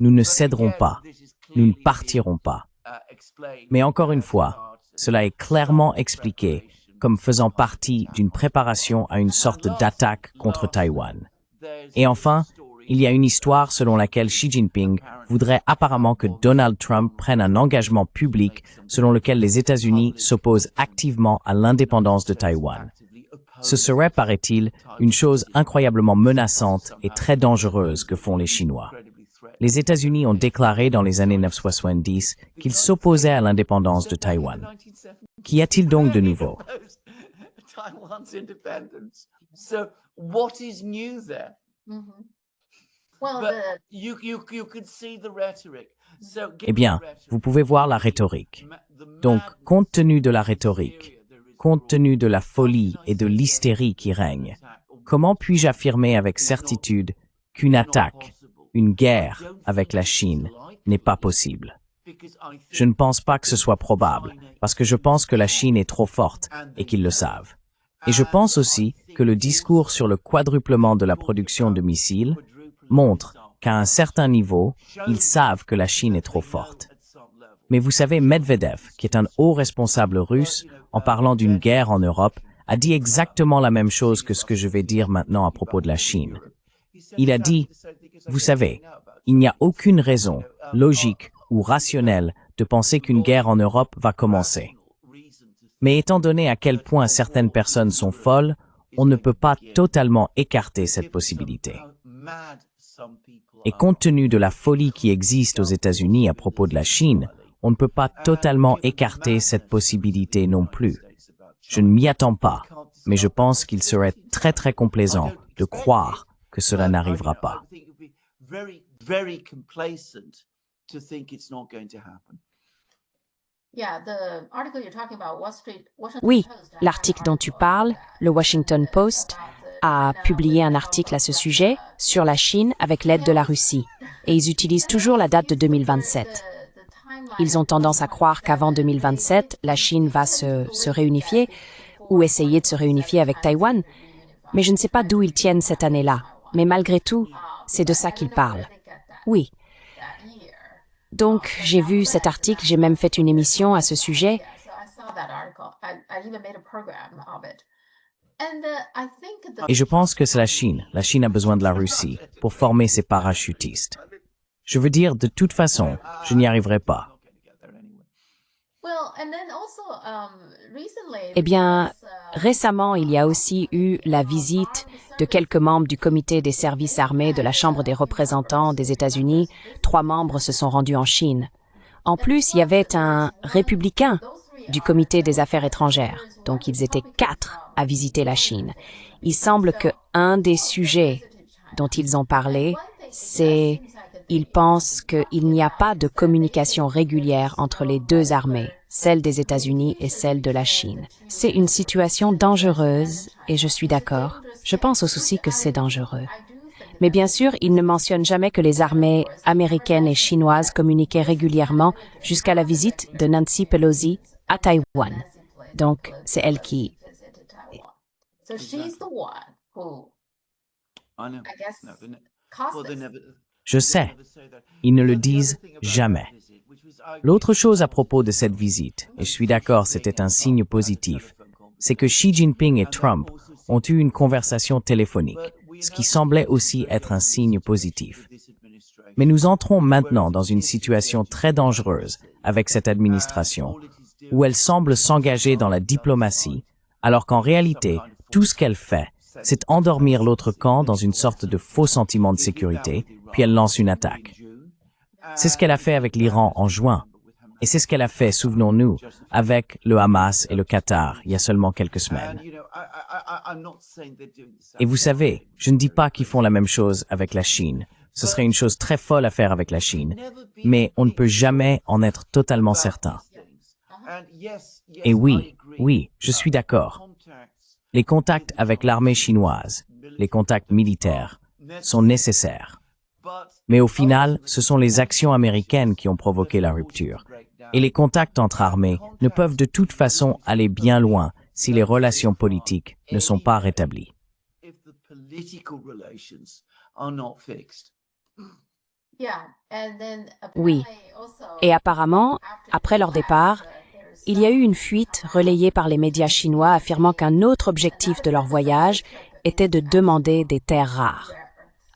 S1: Nous ne céderons pas, nous ne partirons pas. Mais encore une fois, cela est clairement expliqué comme faisant partie d'une préparation à une sorte d'attaque contre Taïwan. Et enfin, il y a une histoire selon laquelle Xi Jinping voudrait apparemment que Donald Trump prenne un engagement public selon lequel les États-Unis s'opposent activement à l'indépendance de Taïwan. Ce serait, paraît-il, une chose incroyablement menaçante et très dangereuse que font les Chinois. Les États-Unis ont déclaré dans les années 1970 qu'ils s'opposaient à l'indépendance de Taïwan. Qu'y a-t-il donc de nouveau?
S4: Well,
S3: But
S4: the
S3: you could see the rhetoric. So,
S1: Eh bien, vous pouvez voir la rhétorique. Donc, compte tenu de la rhétorique, compte tenu de la folie et de l'hystérie qui règne, comment puis-je affirmer avec certitude qu'une attaque, une guerre avec la Chine n'est pas possible? Je ne pense pas que ce soit probable, parce que je pense que la Chine est trop forte et qu'ils le savent. Et je pense aussi que le discours sur le quadruplement de la production de missiles montre qu'à un certain niveau, ils savent que la Chine est trop forte. Mais vous savez, Medvedev, qui est un haut responsable russe, en parlant d'une guerre en Europe, a dit exactement la même chose que ce que je vais dire maintenant à propos de la Chine. Il a dit, vous savez, il n'y a aucune raison, logique ou rationnelle, de penser qu'une guerre en Europe va commencer. Mais étant donné à quel point certaines personnes sont folles, on ne peut pas totalement écarter cette possibilité. Et compte tenu de la folie qui existe aux États-Unis à propos de la Chine, on ne peut pas totalement écarter cette possibilité non plus. Je ne m'y attends pas, mais je pense qu'il serait très très complaisant de croire que cela n'arrivera pas.
S4: yeah, the article you're talking about, Washington
S2: Oui,
S4: Post,
S2: l'article dont tu parles, le Washington Post, a publié un article à ce sujet sur la Chine avec l'aide de la Russie. Et ils utilisent toujours la date de 2027. Ils ont tendance à croire qu'avant 2027, la Chine va se réunifier ou essayer de se réunifier avec Taïwan. Mais je ne sais pas d'où ils tiennent cette année-là. Mais malgré tout, c'est de ça qu'ils parlent. Oui. Donc, j'ai vu cet article, j'ai même fait une émission à ce sujet.
S1: Et je pense que c'est la Chine. La Chine a besoin de la Russie pour former ses parachutistes. Je veux dire, de toute façon, je n'y arriverai pas.
S2: Eh bien, récemment, il y a aussi eu la visite de quelques membres du comité des services armés de la Chambre des représentants des États-Unis. 3 membres se sont rendus en Chine. En plus, il y avait un républicain du comité des affaires étrangères. Donc, ils étaient 4 à visiter la Chine. Il semble que un des sujets dont ils ont parlé, c'est ils pensent qu'il n'y a pas de communication régulière entre les deux armées, celle des États-Unis et celle de la Chine. C'est une situation dangereuse, et je suis d'accord. Je pense aussi que c'est dangereux. Mais bien sûr, ils ne mentionnent jamais que les armées américaines et chinoises communiquaient régulièrement jusqu'à la visite de Nancy Pelosi à Taïwan. Donc, c'est elle qui...
S4: So she's the one who, I guess, caused this.
S1: Je sais, ils ne le disent jamais. L'autre chose à propos de cette visite, et je suis d'accord, c'était un signe positif, c'est que Xi Jinping et Trump ont eu une conversation téléphonique, ce qui semblait aussi être un signe positif. Mais nous entrons maintenant dans une situation très dangereuse avec cette administration, où elle semble s'engager dans la diplomatie, alors qu'en réalité, tout ce qu'elle fait, c'est endormir l'autre camp dans une sorte de faux sentiment de sécurité, puis elle lance une attaque. C'est ce qu'elle a fait avec l'Iran en juin. Et c'est ce qu'elle a fait, souvenons-nous, avec le Hamas et le Qatar il y a seulement quelques semaines. Et vous savez, je ne dis pas qu'ils font la même chose avec la Chine. Ce serait une chose très folle à faire avec la Chine. Mais on ne peut jamais en être totalement certain. Et oui, je suis d'accord. Les contacts avec l'armée chinoise, les contacts militaires, sont nécessaires. Mais au final, ce sont les actions américaines qui ont provoqué la rupture. Et les contacts entre armées ne peuvent de toute façon aller bien loin si les relations politiques ne sont pas rétablies.
S2: Oui. Et apparemment, après leur départ, il y a eu une fuite relayée par les médias chinois affirmant qu'un autre objectif de leur voyage était de demander des terres rares.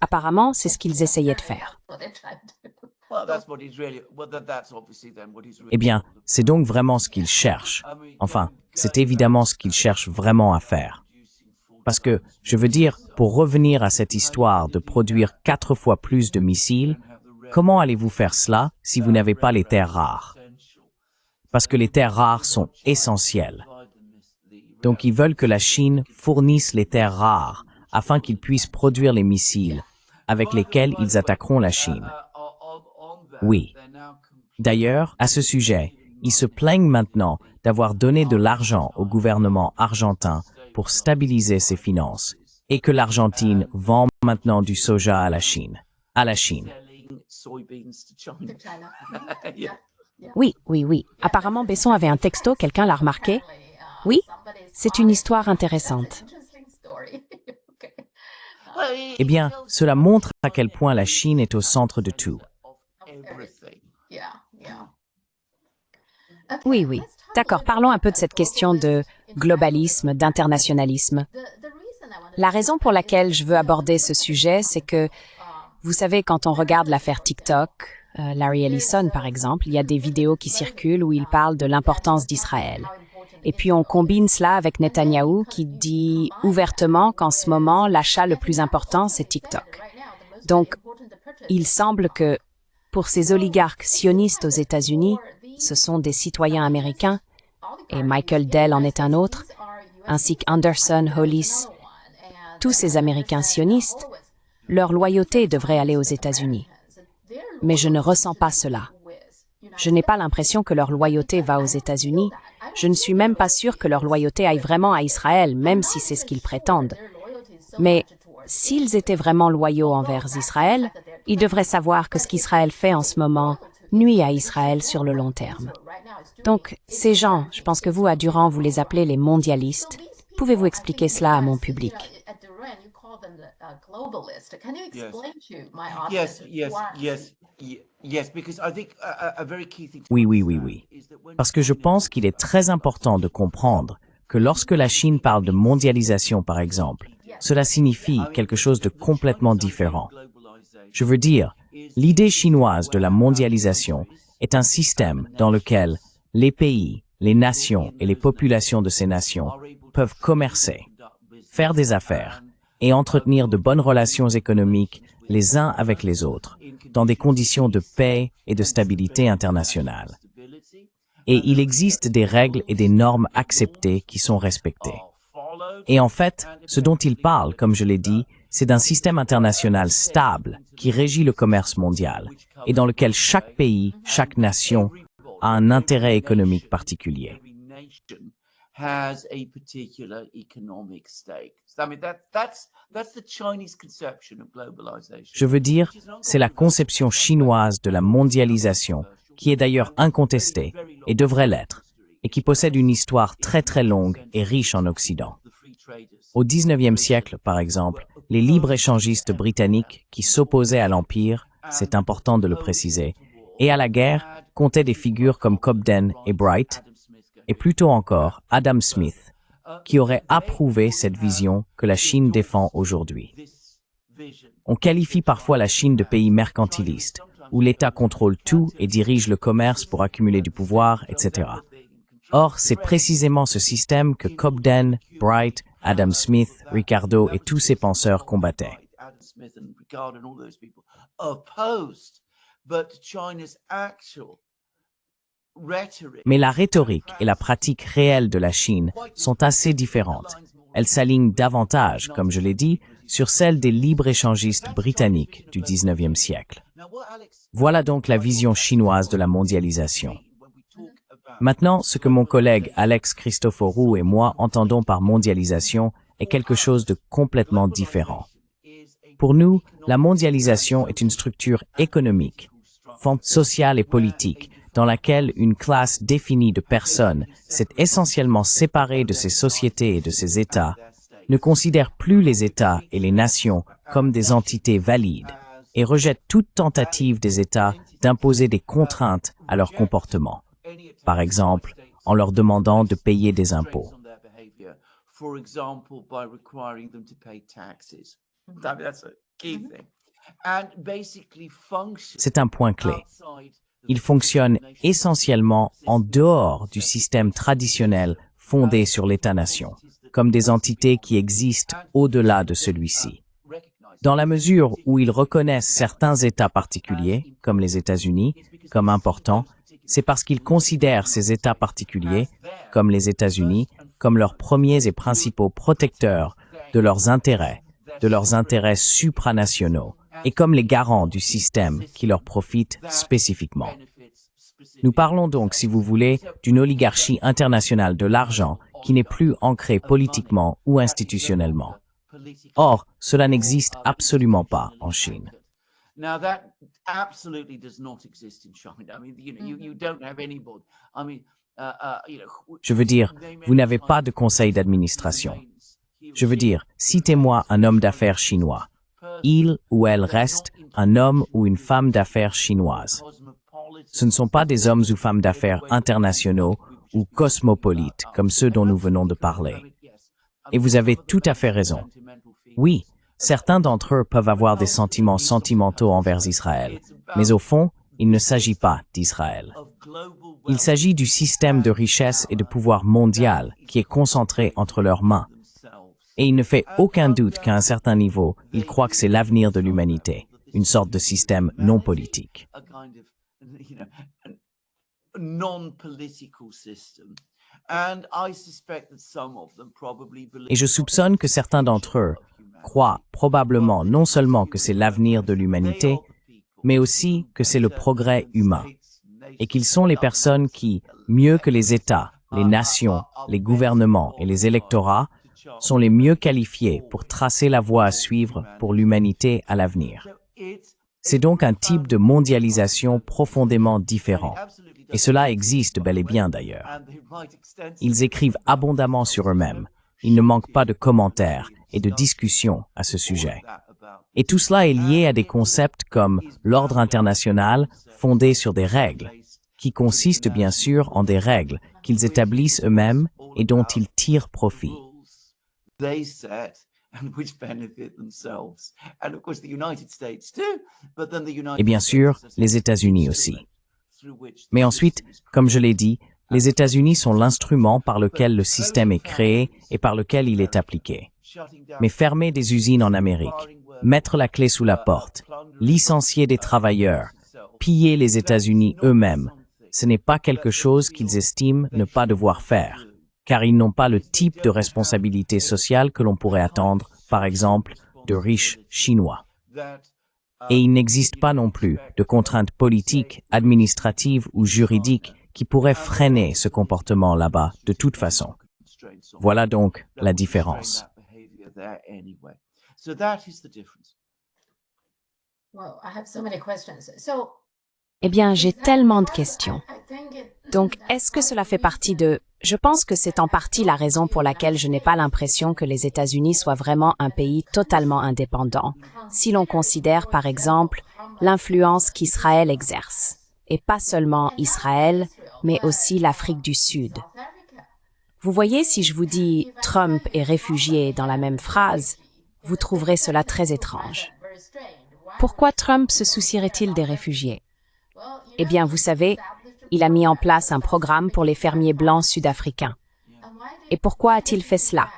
S2: Apparemment, c'est ce qu'ils essayaient de faire.
S1: Eh bien, c'est donc vraiment ce qu'ils cherchent. Enfin, c'est évidemment ce qu'ils cherchent vraiment à faire. Parce que, je veux dire, pour revenir à cette histoire de produire 4 fois plus de missiles, comment allez-vous faire cela si vous n'avez pas les terres rares? Parce que les terres rares sont essentielles. Donc ils veulent que la Chine fournisse les terres rares afin qu'ils puissent produire les missiles, avec lesquels ils attaqueront la Chine. Oui. D'ailleurs, à ce sujet, ils se plaignent maintenant d'avoir donné de l'argent au gouvernement argentin pour stabiliser ses finances et que l'Argentine vend maintenant du soja à la Chine.
S2: Oui, oui, oui. Apparemment, Besson avait un texto, quelqu'un l'a remarqué. Oui, c'est une histoire intéressante.
S1: Eh bien, cela montre à quel point la Chine est au centre de tout.
S2: Oui, oui. D'accord, parlons un peu de cette question de globalisme, d'internationalisme. La raison pour laquelle je veux aborder ce sujet, c'est que, vous savez, quand on regarde l'affaire TikTok, Larry Ellison par exemple, il y a des vidéos qui circulent où il parle de l'importance d'Israël. Et puis on combine cela avec Netanyahou qui dit ouvertement qu'en ce moment, l'achat le plus important, c'est TikTok. Donc, il semble que pour ces oligarques sionistes aux États-Unis, ce sont des citoyens américains, et Michael Dell en est un autre, ainsi qu'Anderson, Hollis, tous ces Américains sionistes, leur loyauté devrait aller aux États-Unis. Mais je ne ressens pas cela. Je n'ai pas l'impression que leur loyauté va aux États-Unis. Je ne suis même pas sûre que leur loyauté aille vraiment à Israël, même si c'est ce qu'ils prétendent. Mais s'ils étaient vraiment loyaux envers Israël, ils devraient savoir que ce qu'Israël fait en ce moment nuit à Israël sur le long terme. Donc, ces gens, je pense que vous, à Durand, vous les appelez les mondialistes. Pouvez-vous expliquer cela à mon public?
S1: Oui. Parce que je pense qu'il est très important de comprendre que lorsque la Chine parle de mondialisation, par exemple, cela signifie quelque chose de complètement différent. Je veux dire, l'idée chinoise de la mondialisation est un système dans lequel les pays, les nations et les populations de ces nations peuvent commercer, faire des affaires et entretenir de bonnes relations économiques les uns avec les autres, dans des conditions de paix et de stabilité internationale. Et il existe des règles et des normes acceptées qui sont respectées. Et en fait, ce dont il parle, comme je l'ai dit, c'est d'un système international stable qui régit le commerce mondial et dans lequel chaque pays, chaque nation a un intérêt économique particulier. Je veux dire, c'est la conception chinoise de la mondialisation qui est d'ailleurs incontestée et devrait l'être, et qui possède une histoire très très longue et riche en Occident. Au XIXe siècle, par exemple, les libre-échangistes britanniques qui s'opposaient à l'Empire, c'est important de le préciser, et à la guerre, comptaient des figures comme Cobden et Bright, et plutôt encore Adam Smith, qui auraient approuvé cette vision que la Chine défend aujourd'hui. On qualifie parfois la Chine de pays mercantiliste, où l'État contrôle tout et dirige le commerce pour accumuler du pouvoir, etc. Or, c'est précisément ce système que Cobden, Bright, Adam Smith, Ricardo et tous ces penseurs combattaient. Mais la rhétorique et la pratique réelle de la Chine sont assez différentes. Elles s'alignent davantage, comme je l'ai dit, sur celles des libre-échangistes britanniques du XIXe siècle. Voilà donc la vision chinoise de la mondialisation. Maintenant, ce que mon collègue Alex Christoforou et moi entendons par mondialisation est quelque chose de complètement différent. Pour nous, la mondialisation est une structure économique, sociale et politique, dans laquelle une classe définie de personnes s'est essentiellement séparée de ses sociétés et de ses États, ne considère plus les États et les nations comme des entités valides et rejette toute tentative des États d'imposer des contraintes à leur comportement. Par exemple, en leur demandant de payer des impôts. C'est un point clé. Ils fonctionnent essentiellement en dehors du système traditionnel fondé sur l'État-nation, comme des entités qui existent au-delà de celui-ci. Dans la mesure où ils reconnaissent certains États particuliers, comme les États-Unis, comme importants, c'est parce qu'ils considèrent ces États particuliers, comme les États-Unis, comme leurs premiers et principaux protecteurs de leurs intérêts supranationaux, et comme les garants du système qui leur profite spécifiquement. Nous parlons donc, si vous voulez, d'une oligarchie internationale de l'argent qui n'est plus ancrée politiquement ou institutionnellement. Or, cela n'existe absolument pas en Chine.
S3: Now that absolutely does not exist in China. I mean, you don't have anybody. I mean,
S1: Je veux dire, vous n'avez pas de conseil d'administration. Je veux dire, citez-moi un homme d'affaires chinois. Il ou elle reste un homme ou une femme d'affaires chinoise. Ce ne sont pas des hommes ou femmes d'affaires internationaux ou cosmopolites comme ceux dont nous venons de parler. Et vous avez tout à fait raison. Oui, certains d'entre eux peuvent avoir des sentiments sentimentaux envers Israël, mais au fond, il ne s'agit pas d'Israël. Il s'agit du système de richesse et de pouvoir mondial qui est concentré entre leurs mains. Et il ne fait aucun doute qu'à un certain niveau, ils croient que c'est l'avenir de l'humanité, une sorte de système non politique. Et je soupçonne que certains d'entre eux croient probablement non seulement que c'est l'avenir de l'humanité, mais aussi que c'est le progrès humain, et qu'ils sont les personnes qui, mieux que les États, les nations, les gouvernements et les électorats, sont les mieux qualifiés pour tracer la voie à suivre pour l'humanité à l'avenir. C'est donc un type de mondialisation profondément différent, et cela existe bel et bien d'ailleurs. Ils écrivent abondamment sur eux-mêmes, il ne manque pas de commentaires et de discussions à ce sujet. Et tout cela est lié à des concepts comme l'ordre international fondé sur des règles, qui consistent bien sûr en des règles qu'ils établissent eux-mêmes et dont ils tirent profit. Et bien sûr, les États-Unis aussi. Mais ensuite, comme je l'ai dit, les États-Unis sont l'instrument par lequel le système est créé et par lequel il est appliqué. Mais fermer des usines en Amérique, mettre la clé sous la porte, licencier des travailleurs, piller les États-Unis eux-mêmes, ce n'est pas quelque chose qu'ils estiment ne pas devoir faire, car ils n'ont pas le type de responsabilité sociale que l'on pourrait attendre, par exemple, de riches Chinois. Et il n'existe pas non plus de contraintes politiques, administratives ou juridiques qui pourraient freiner ce comportement là-bas de toute façon. Voilà donc la différence.
S2: Eh bien, j'ai tellement de questions. Donc, est-ce que cela fait partie de... Je pense que c'est en partie la raison pour laquelle je n'ai pas l'impression que les États-Unis soient vraiment un pays totalement indépendant, si l'on considère, par exemple, l'influence qu'Israël exerce. Et pas seulement Israël, mais aussi l'Afrique du Sud. Vous voyez, si je vous dis « Trump est réfugié » dans la même phrase, vous trouverez cela très étrange. Pourquoi Trump se soucierait-il des réfugiés? Eh bien, vous savez, il a mis en place un programme pour les fermiers blancs sud-africains. Et pourquoi a-t-il fait cela?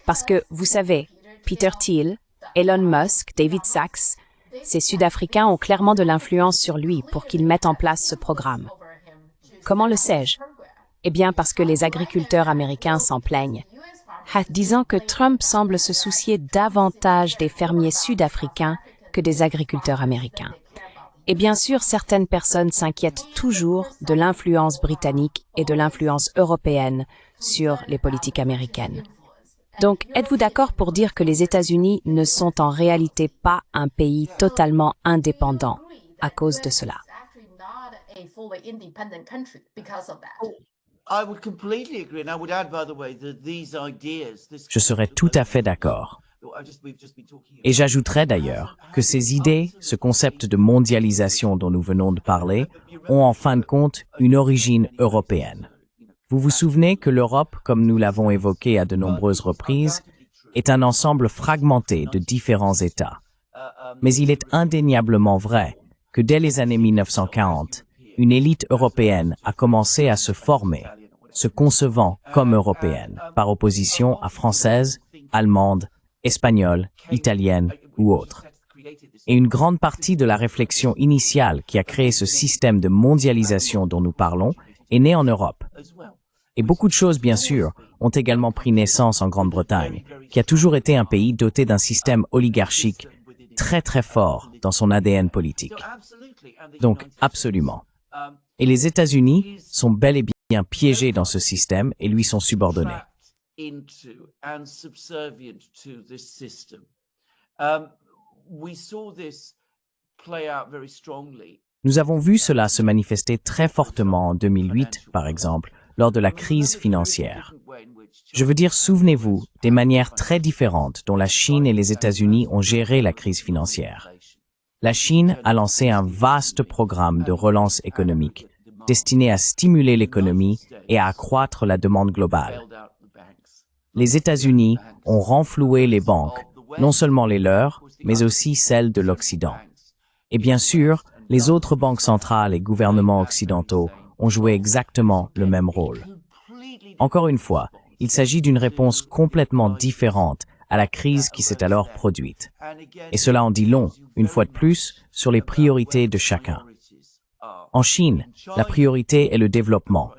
S2: Parce que, vous savez, Peter Thiel, Elon Musk, David Sachs, ces Sud-Africains ont clairement de l'influence sur lui pour qu'il mette en place ce programme. Comment le sais-je? Eh bien, parce que les agriculteurs américains s'en plaignent, disant que Trump semble se soucier davantage des fermiers sud-africains que des agriculteurs américains. Et bien sûr, certaines personnes s'inquiètent toujours de l'influence britannique et de l'influence européenne sur les politiques américaines. Donc, êtes-vous d'accord pour dire que les États-Unis ne sont en réalité pas un pays totalement indépendant à cause de cela?
S1: Je serais tout à fait d'accord. Et j'ajouterais d'ailleurs que ces idées, ce concept de mondialisation dont nous venons de parler, ont en fin de compte une origine européenne. Vous vous souvenez que l'Europe, comme nous l'avons évoqué à de nombreuses reprises, est un ensemble fragmenté de différents États. Mais il est indéniablement vrai que dès les années 1940, une élite européenne a commencé à se former, se concevant comme européenne, par opposition à française, allemande, espagnole, italienne ou autre. Et une grande partie de la réflexion initiale qui a créé ce système de mondialisation dont nous parlons est née en Europe. Et beaucoup de choses, bien sûr, ont également pris naissance en Grande-Bretagne, qui a toujours été un pays doté d'un système oligarchique très très fort dans son ADN politique. Donc, absolument. Et les États-Unis sont bel et bien piégés dans ce système et lui sont subordonnés. Nous avons vu cela se manifester très fortement en 2008, par exemple, lors de la crise financière. Je veux dire, souvenez-vous des manières très différentes dont la Chine et les États-Unis ont géré la crise financière. La Chine a lancé un vaste programme de relance économique destiné à stimuler l'économie et à accroître la demande globale. Les États-Unis ont renfloué les banques, non seulement les leurs, mais aussi celles de l'Occident. Et bien sûr, les autres banques centrales et gouvernements occidentaux ont joué exactement le même rôle. Encore une fois, il s'agit d'une réponse complètement différente à la crise qui s'est alors produite. Et cela en dit long, une fois de plus, sur les priorités de chacun. En Chine, la priorité est le développement.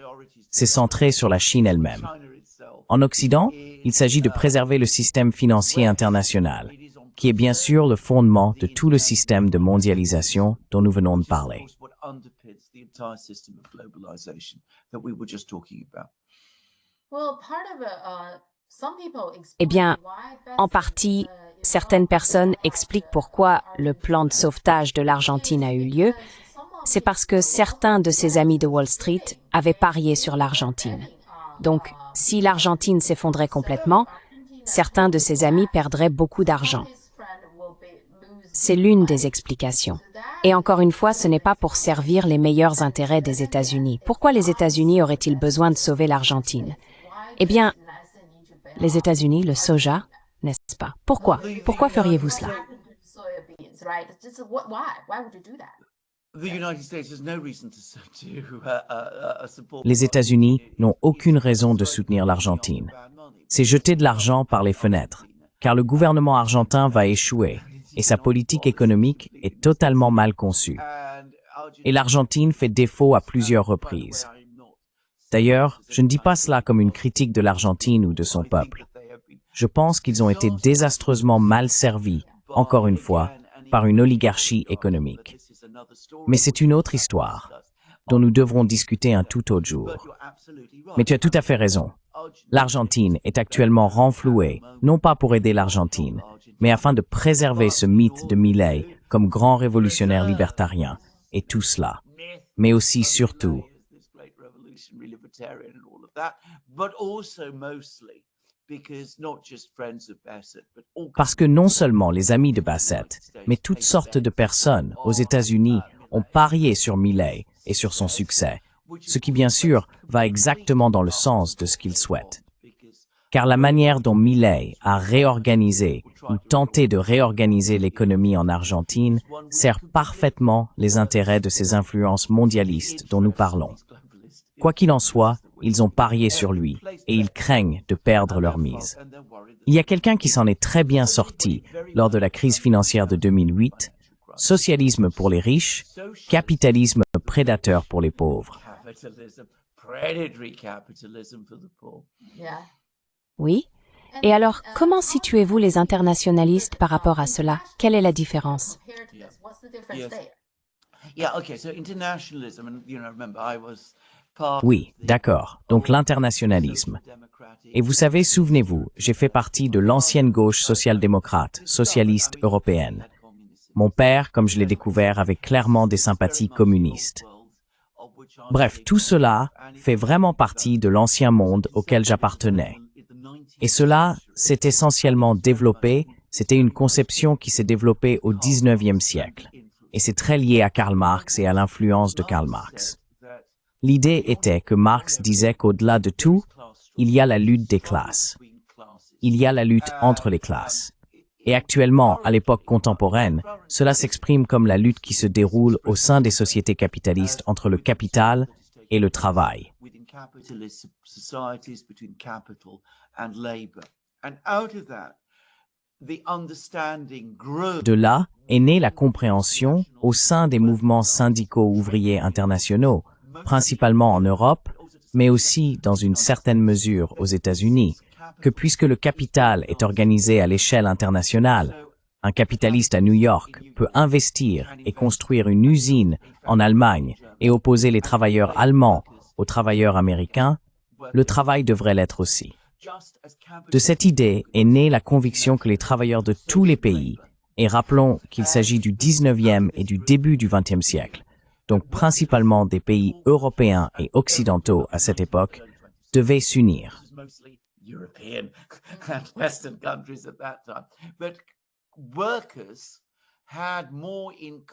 S1: C'est centré sur la Chine elle-même. En Occident, il s'agit de préserver le système financier international, qui est bien sûr le fondement de tout le système de mondialisation dont nous venons de parler.
S2: Eh bien, en partie, certaines personnes expliquent pourquoi le plan de sauvetage de l'Argentine a eu lieu. C'est parce que certains de ses amis de Wall Street avaient parié sur l'Argentine. Donc, si l'Argentine s'effondrait complètement, certains de ses amis perdraient beaucoup d'argent. C'est l'une des explications. Et encore une fois, ce n'est pas pour servir les meilleurs intérêts des États-Unis. Pourquoi les États-Unis auraient-ils besoin de sauver l'Argentine? Eh bien, les États-Unis, le soja, n'est-ce pas? Pourquoi? Pourquoi feriez-vous cela?
S1: Les États-Unis n'ont aucune raison de soutenir l'Argentine. C'est jeter de l'argent par les fenêtres, car le gouvernement argentin va échouer et sa politique économique est totalement mal conçue. Et l'Argentine fait défaut à plusieurs reprises. D'ailleurs, je ne dis pas cela comme une critique de l'Argentine ou de son peuple. Je pense qu'ils ont été désastreusement mal servis, encore une fois, par une oligarchie économique. Mais c'est une autre histoire, dont nous devrons discuter un tout autre jour. Mais tu as tout à fait raison. L'Argentine est actuellement renflouée, non pas pour aider l'Argentine, mais afin de préserver ce mythe de Milei comme grand révolutionnaire libertarien, et tout cela. Mais aussi, surtout, parce que non seulement les amis de Bassett, mais toutes sortes de personnes aux États-Unis ont parié sur Milei et sur son succès, ce qui bien sûr va exactement dans le sens de ce qu'ils souhaitent. Car la manière dont Milei a réorganisé ou tenté de réorganiser l'économie en Argentine sert parfaitement les intérêts de ces influences mondialistes dont nous parlons. Quoi qu'il en soit, ils ont parié sur lui et ils craignent de perdre leur mise. Il y a quelqu'un qui s'en est très bien sorti lors de la crise financière de 2008, socialisme pour les riches, capitalisme prédateur pour les pauvres.
S2: Oui. Et alors, comment situez-vous les internationalistes par rapport à cela? Quelle est la différence?
S1: Oui, d'accord. Donc l'internationalisme. Et vous savez, souvenez-vous, j'ai fait partie de l'ancienne gauche social-démocrate, socialiste européenne. Mon père, comme je l'ai découvert, avait clairement des sympathies communistes. Bref, tout cela fait vraiment partie de l'ancien monde auquel j'appartenais. Et cela s'est essentiellement développé, c'était une conception qui s'est développée au XIXe siècle. Et c'est très lié à Karl Marx et à l'influence de Karl Marx. L'idée était que Marx disait qu'au-delà de tout, il y a la lutte des classes. Il y a la lutte entre les classes. Et actuellement, à l'époque contemporaine, cela s'exprime comme la lutte qui se déroule au sein des sociétés capitalistes entre le capital et le travail. De là est née la compréhension au sein des mouvements syndicaux ouvriers internationaux, principalement en Europe, mais aussi dans une certaine mesure aux États-Unis, que puisque le capital est organisé à l'échelle internationale, Un capitaliste à New York peut investir et construire une usine en Allemagne et opposer les travailleurs allemands aux travailleurs américains, le travail devrait l'être aussi. De cette idée est née la conviction que les travailleurs de tous les pays, et rappelons qu'il s'agit du 19e et du début du 20e siècle, donc principalement des pays européens et occidentaux à cette époque, devaient s'unir.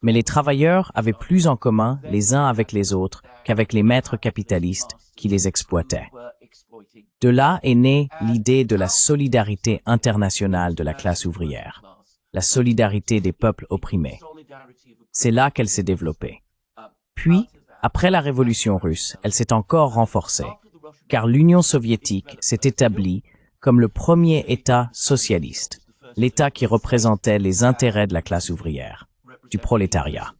S1: Mais les travailleurs avaient plus en commun les uns avec les autres qu'avec les maîtres capitalistes qui les exploitaient. De là est née l'idée de la solidarité internationale de la classe ouvrière, la solidarité des peuples opprimés. C'est là qu'elle s'est développée. Puis, après la Révolution russe, elle s'est encore renforcée, car l'Union soviétique s'est établie comme le premier État socialiste, l'État qui représentait les intérêts de la classe ouvrière, du prolétariat.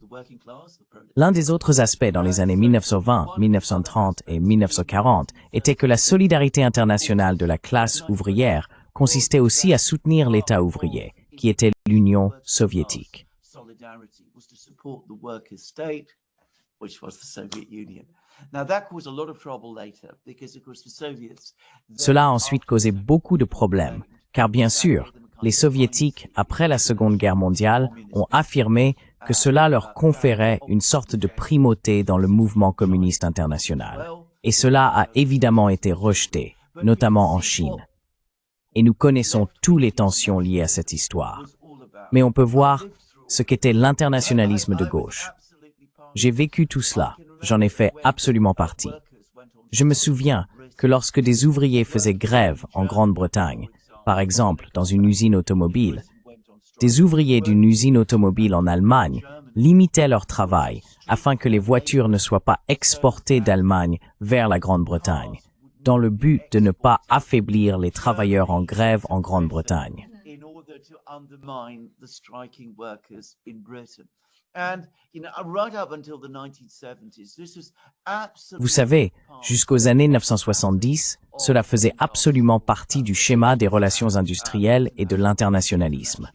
S1: L'un des autres aspects dans les années 1920, 1930 et 1940 était que la solidarité internationale de la classe ouvrière consistait aussi à soutenir l'État ouvrier, qui était l'Union soviétique. Cela a ensuite causé beaucoup de problèmes, car bien sûr, les Soviétiques, après la Seconde Guerre mondiale, ont affirmé que cela leur conférait une sorte de primauté dans le mouvement communiste international. Et cela a évidemment été rejeté, notamment en Chine. Et nous connaissons toutes les tensions liées à cette histoire. Mais on peut voir ce qu'était l'internationalisme de gauche. J'ai vécu tout cela, j'en ai fait absolument partie. Je me souviens que lorsque des ouvriers faisaient grève en Grande-Bretagne, par exemple dans une usine automobile, des ouvriers d'une usine automobile en Allemagne limitaient leur travail afin que les voitures ne soient pas exportées d'Allemagne vers la Grande-Bretagne, dans le but de ne pas affaiblir les travailleurs en grève en Grande-Bretagne. Vous savez, jusqu'aux années 1970, cela faisait absolument partie du schéma des relations industrielles et de l'internationalisme.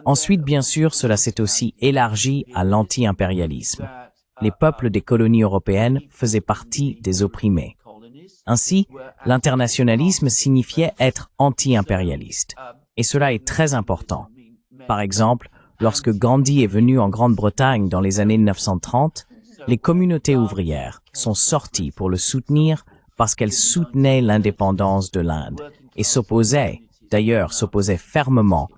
S1: Ensuite, bien sûr, cela s'est aussi élargi à l'anti-impérialisme. Les peuples des colonies européennes faisaient partie des opprimés. Ainsi, l'internationalisme signifiait être anti-impérialiste. Et cela est très important. Par exemple, lorsque Gandhi est venu en Grande-Bretagne dans les années 1930, les communautés ouvrières sont sorties pour le soutenir parce qu'elles soutenaient l'indépendance de l'Inde et s'opposaient fermement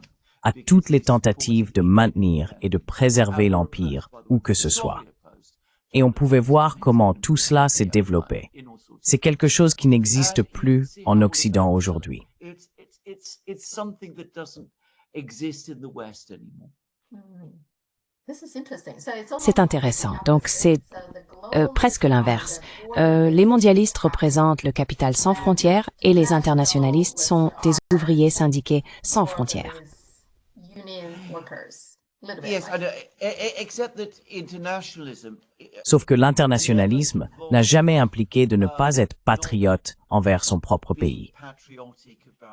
S1: à toutes les tentatives de maintenir et de préserver l'Empire, où que ce soit. Et on pouvait voir comment tout cela s'est développé. C'est quelque chose qui n'existe plus en Occident aujourd'hui.
S2: C'est intéressant. Donc, c'est presque l'inverse. Les mondialistes représentent le capital sans frontières et les internationalistes sont des ouvriers syndiqués sans frontières.
S1: Sauf que l'internationalisme n'a jamais impliqué de ne pas être patriote envers son propre pays.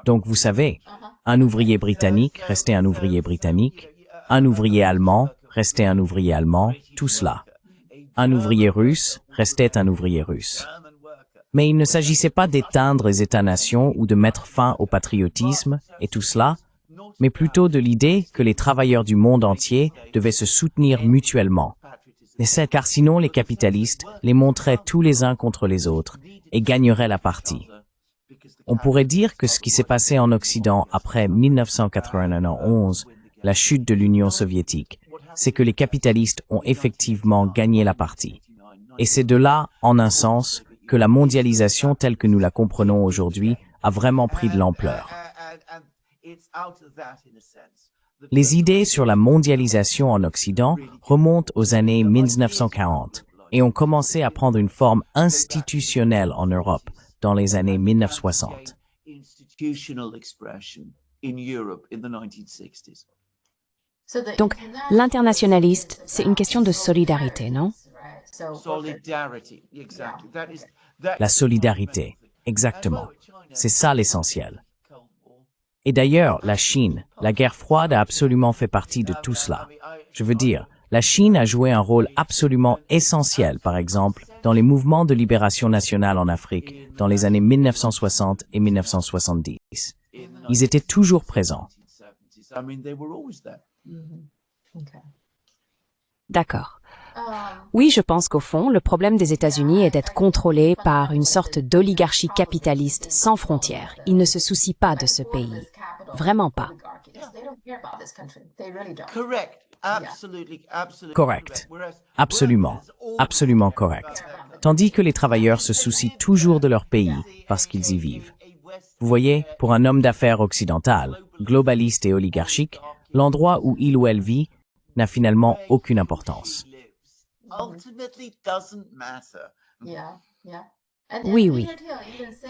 S1: Donc vous savez, un ouvrier britannique restait un ouvrier britannique, un ouvrier allemand restait un ouvrier allemand, tout cela. Un ouvrier russe restait un ouvrier russe. Mais il ne s'agissait pas d'éteindre les États-nations ou de mettre fin au patriotisme et tout cela, mais plutôt de l'idée que les travailleurs du monde entier devaient se soutenir mutuellement. Car sinon les capitalistes les montraient tous les uns contre les autres et gagneraient la partie. On pourrait dire que ce qui s'est passé en Occident après 1991, la chute de l'Union soviétique, c'est que les capitalistes ont effectivement gagné la partie. Et c'est de là, en un sens, que la mondialisation telle que nous la comprenons aujourd'hui a vraiment pris de l'ampleur. Les idées sur la mondialisation en Occident remontent aux années 1940 et ont commencé à prendre une forme institutionnelle en Europe dans les années 1960.
S2: Donc, l'internationaliste, c'est une question de solidarité, non?
S1: La solidarité, exactement. C'est ça l'essentiel. Et d'ailleurs, la Chine, la guerre froide a absolument fait partie de tout cela. Je veux dire, la Chine a joué un rôle absolument essentiel, par exemple, dans les mouvements de libération nationale en Afrique dans les années 1960 et 1970. Ils étaient toujours présents.
S2: D'accord. Oui, je pense qu'au fond, le problème des États-Unis est d'être contrôlé par une sorte d'oligarchie capitaliste sans frontières. Ils ne se soucient pas de ce pays. Vraiment pas.
S1: Correct. Absolument. Absolument correct. Tandis que les travailleurs se soucient toujours de leur pays parce qu'ils y vivent. Vous voyez, pour un homme d'affaires occidental, globaliste et oligarchique, l'endroit où il ou elle vit n'a finalement aucune importance.
S2: Oui, oui.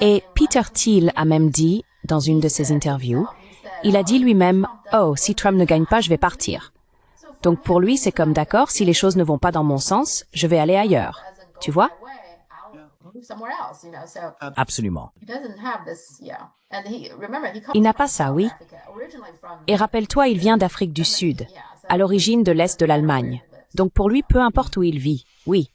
S2: Et Peter Thiel a même dit, dans une de ses interviews, il a dit lui-même « Oh, si Trump ne gagne pas, je vais partir ». Donc pour lui, c'est comme d'accord, si les choses ne vont pas dans mon sens, je vais aller ailleurs. Tu vois?
S1: Absolument.
S2: Il n'a pas ça, oui. Et rappelle-toi, il vient d'Afrique du Sud, à l'origine de l'Est de l'Allemagne. Donc pour lui, peu importe où il vit, oui.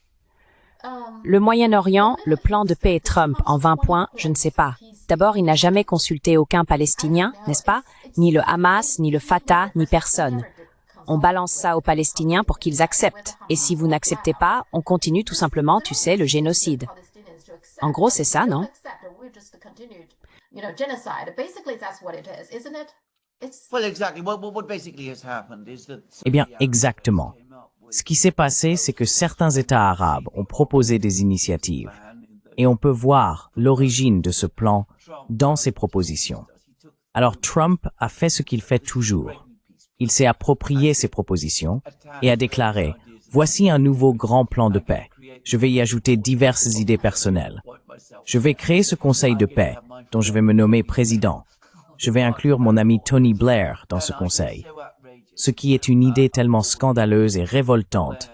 S2: Le Moyen-Orient, le plan de paix et Trump en 20 points, je ne sais pas. D'abord, il n'a jamais consulté aucun Palestinien, n'est-ce pas? Ni le Hamas, ni le Fatah, ni personne. On balance ça aux Palestiniens pour qu'ils acceptent. Et si vous n'acceptez pas, on continue tout simplement, tu sais, le génocide. En gros, c'est ça, non?
S1: Eh bien, exactement. Ce qui s'est passé, c'est que certains États arabes ont proposé des initiatives. Et on peut voir l'origine de ce plan dans ses propositions. Alors Trump a fait ce qu'il fait toujours. Il s'est approprié ces propositions et a déclaré « Voici un nouveau grand plan de paix. Je vais y ajouter diverses idées personnelles. Je vais créer ce conseil de paix, dont je vais me nommer président. Je vais inclure mon ami Tony Blair dans ce conseil. » Ce qui est une idée tellement scandaleuse et révoltante,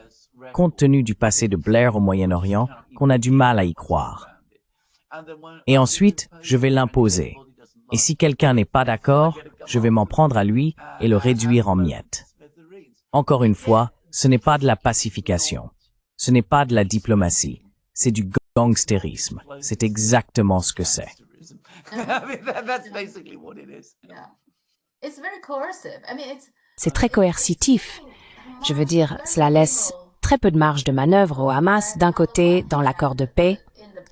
S1: compte tenu du passé de Blair au Moyen-Orient, qu'on a du mal à y croire. Et ensuite, je vais l'imposer. Et si quelqu'un n'est pas d'accord, je vais m'en prendre à lui et le réduire en miettes. Encore une fois, ce n'est pas de la pacification. Ce n'est pas de la diplomatie. C'est du gangstérisme. C'est exactement ce que c'est.
S2: C'est très coercitif. Je veux dire, cela laisse très peu de marge de manœuvre au Hamas. D'un côté, dans l'accord de paix,